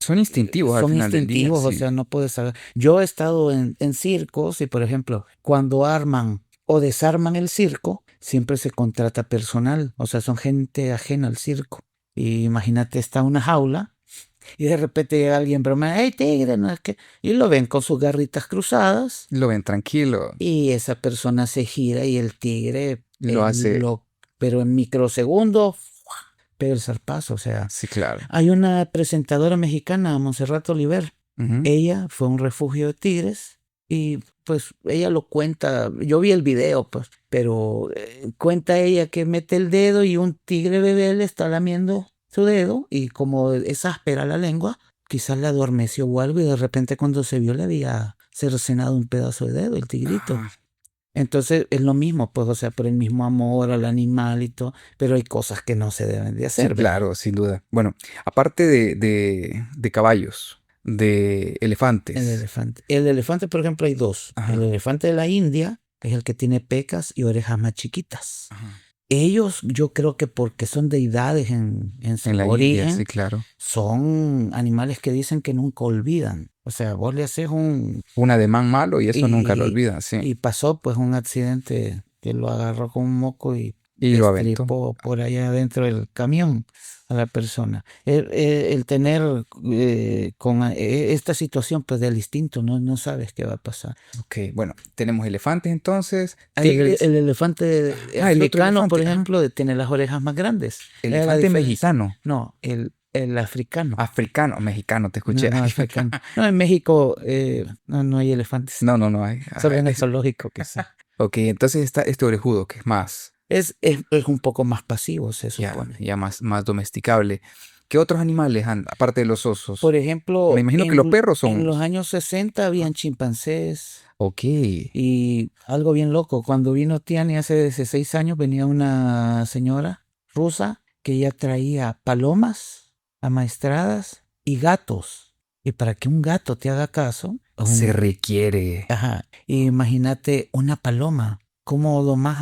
instintivos al final del día. o Sí. sea, no puedes saber. Yo he estado en circos y, por ejemplo, cuando arman o desarman el circo, siempre se contrata personal, o sea, son gente ajena al circo. Y imagínate, está una jaula y de repente llega alguien bromea, hey tigre, no es que... Y lo ven con sus garritas cruzadas. Lo ven tranquilo. Y esa persona se gira y el tigre Lo hace... pero en microsegundos pega el zarpazo, o sea. Sí, claro. Hay una presentadora mexicana, Montserrat Oliver. Uh-huh. Ella fue a un refugio de tigres Y pues ella lo cuenta, yo vi el video, pues, pero cuenta ella que mete el dedo y un tigre bebé le está lamiendo su dedo y como es áspera la lengua, quizás le adormeció o algo y de repente cuando se vio le había cercenado un pedazo de dedo, el tigrito. Ah, Entonces es lo mismo, pues, o sea, por el mismo amor al animal y todo, pero hay cosas que no se deben de sí, hacer, ¿verdad? claro, sin duda. Bueno, aparte de caballos, de El elefantes. elefante. El elefante, por ejemplo, hay dos. Ajá. El elefante de la India, que es el que tiene pecas y orejas más chiquitas. Ajá. Ellos, yo creo que porque son deidades en su En la India, origen, sí, claro. son animales que dicen que nunca olvidan. O sea, vos le haces Un ademán malo y eso nunca lo y, olvida, sí. y pasó pues un accidente que lo agarró con un moco y Y lo aventó. destripó por allá adentro del camión a la persona. El tener esta situación pues del instinto, no sabes qué va a pasar. Ok, bueno, tenemos elefantes entonces, Hay tigres. el elefante Ah, el otro africano, por elefante. ejemplo, tiene las orejas más grandes. Es la Elefante diferencia. mexicano. No, el africano. Africano, mexicano, te No, escuché. no, africano. No, en México no hay elefantes. No hay. Solo en el Ajá. zoológico que sí. Ok, entonces está este orejudo, que es más, Es un poco más pasivo, se ya, supone. ya más domesticable. ¿Qué otros animales aparte de los osos? Por ejemplo, Me imagino que los perros en son. los años 60 habían chimpancés Ok, y algo bien loco. Cuando vino Tiani hace 16 años, venía una señora rusa que ella traía palomas amaestradas y gatos. Y para que un gato te haga caso, se requiere. ajá, imagínate una paloma. ¿Cómo domás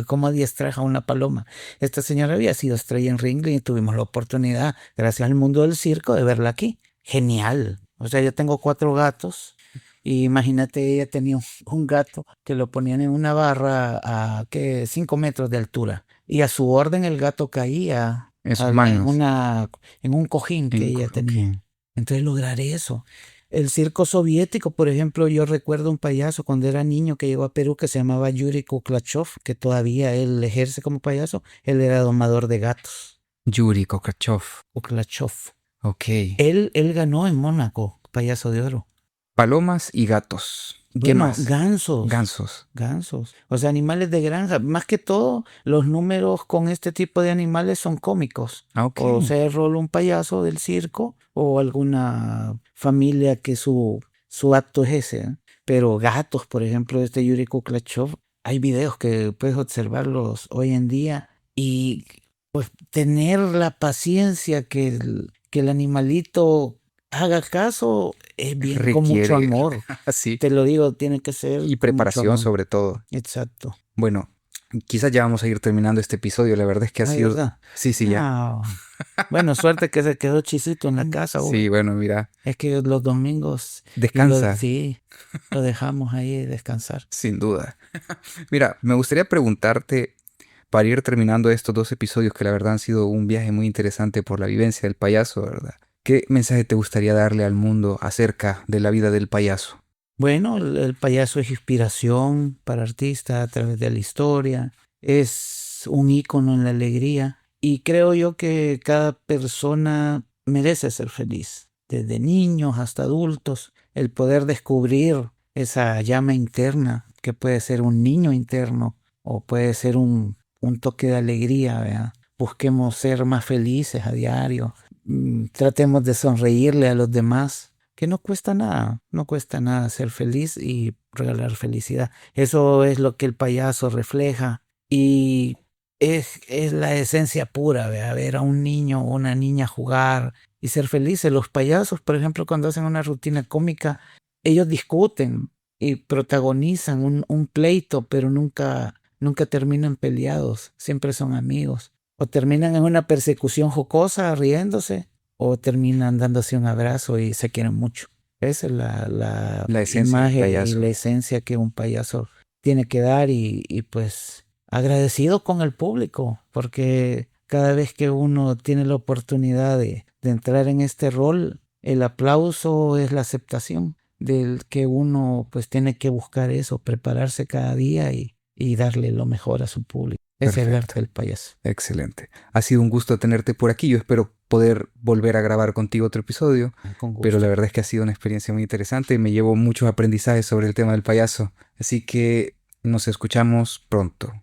cómo adiestras a una paloma? Esta señora había sido estrella en Ringling y tuvimos la oportunidad, gracias al mundo del circo, de verla aquí. Genial. O sea, yo tengo 4 gatos y imagínate, ella tenía un gato que lo ponían en una barra a 5 metros de altura y a su orden el gato caía En sus manos. en un cojín que ella tenía. Ok. Entonces lograr eso. El circo soviético, por ejemplo, yo recuerdo un payaso cuando era niño que llegó a Perú que se llamaba Yuri Kuklachov, que todavía él ejerce como payaso. Él era domador de gatos. Yuri Kokachov. Kuklachov. Ok. Él ganó en Mónaco, payaso de oro. Palomas y gatos. ¿Qué Bueno, más? gansos. Gansos. O sea, animales de granja. Más que todo, los números con este tipo de animales son cómicos. Ah, ok. O sea, el rol un payaso del circo o alguna familia que su acto es ese. ¿Eh? Pero gatos, por ejemplo, este Yuri Kuklachov, hay videos que puedes observarlos hoy en día y pues tener la paciencia que el animalito haga caso es bien con mucho Requiere. amor. Así. Te lo digo, tiene que ser Y con mucho preparación amor. sobre todo. Exacto. Bueno, quizás ya vamos a ir terminando este episodio. La verdad es que ha Ay, sido. ¿verdad? Sí, sí, ya. Ah, bueno, suerte que se quedó Chisito en la casa. Sí, bueno, mira, Es que los domingos descansa, sí, lo dejamos ahí descansar. sin duda. Mira, me gustaría preguntarte, para ir terminando estos 2 episodios que la verdad han sido un viaje muy interesante por la vivencia del payaso, ¿verdad? ¿Qué mensaje te gustaría darle al mundo acerca de la vida del payaso? Bueno, el payaso es inspiración para artistas a través de la historia, es un ícono en la alegría y creo yo que cada persona merece ser feliz, desde niños hasta adultos, el poder descubrir esa llama interna que puede ser un niño interno o puede ser un toque de alegría, ¿verdad? Busquemos ser más felices a diario, tratemos de sonreírle a los demás. Que no cuesta nada ser feliz y regalar felicidad. Eso es lo que el payaso refleja y es la esencia pura, ver a un niño o una niña jugar y ser felices. Los payasos, por ejemplo, cuando hacen una rutina cómica, ellos discuten y protagonizan un pleito, pero nunca terminan peleados, siempre son amigos. O terminan en una persecución jocosa, riéndose, o terminan dándose un abrazo y se quieren mucho. Esa es la esencia del imagen y payaso. la esencia que un payaso tiene que dar y pues agradecido con el público, porque cada vez que uno tiene la oportunidad de entrar en este rol, el aplauso es la aceptación del que uno pues tiene que buscar eso, prepararse cada día y darle lo mejor a su público. Ese es el arte del payaso. Excelente. Ha sido un gusto tenerte por aquí. Yo espero poder volver a grabar contigo otro episodio, Con gusto. pero la verdad es que ha sido una experiencia muy interesante y me llevo muchos aprendizajes sobre el tema del payaso. Así que nos escuchamos pronto.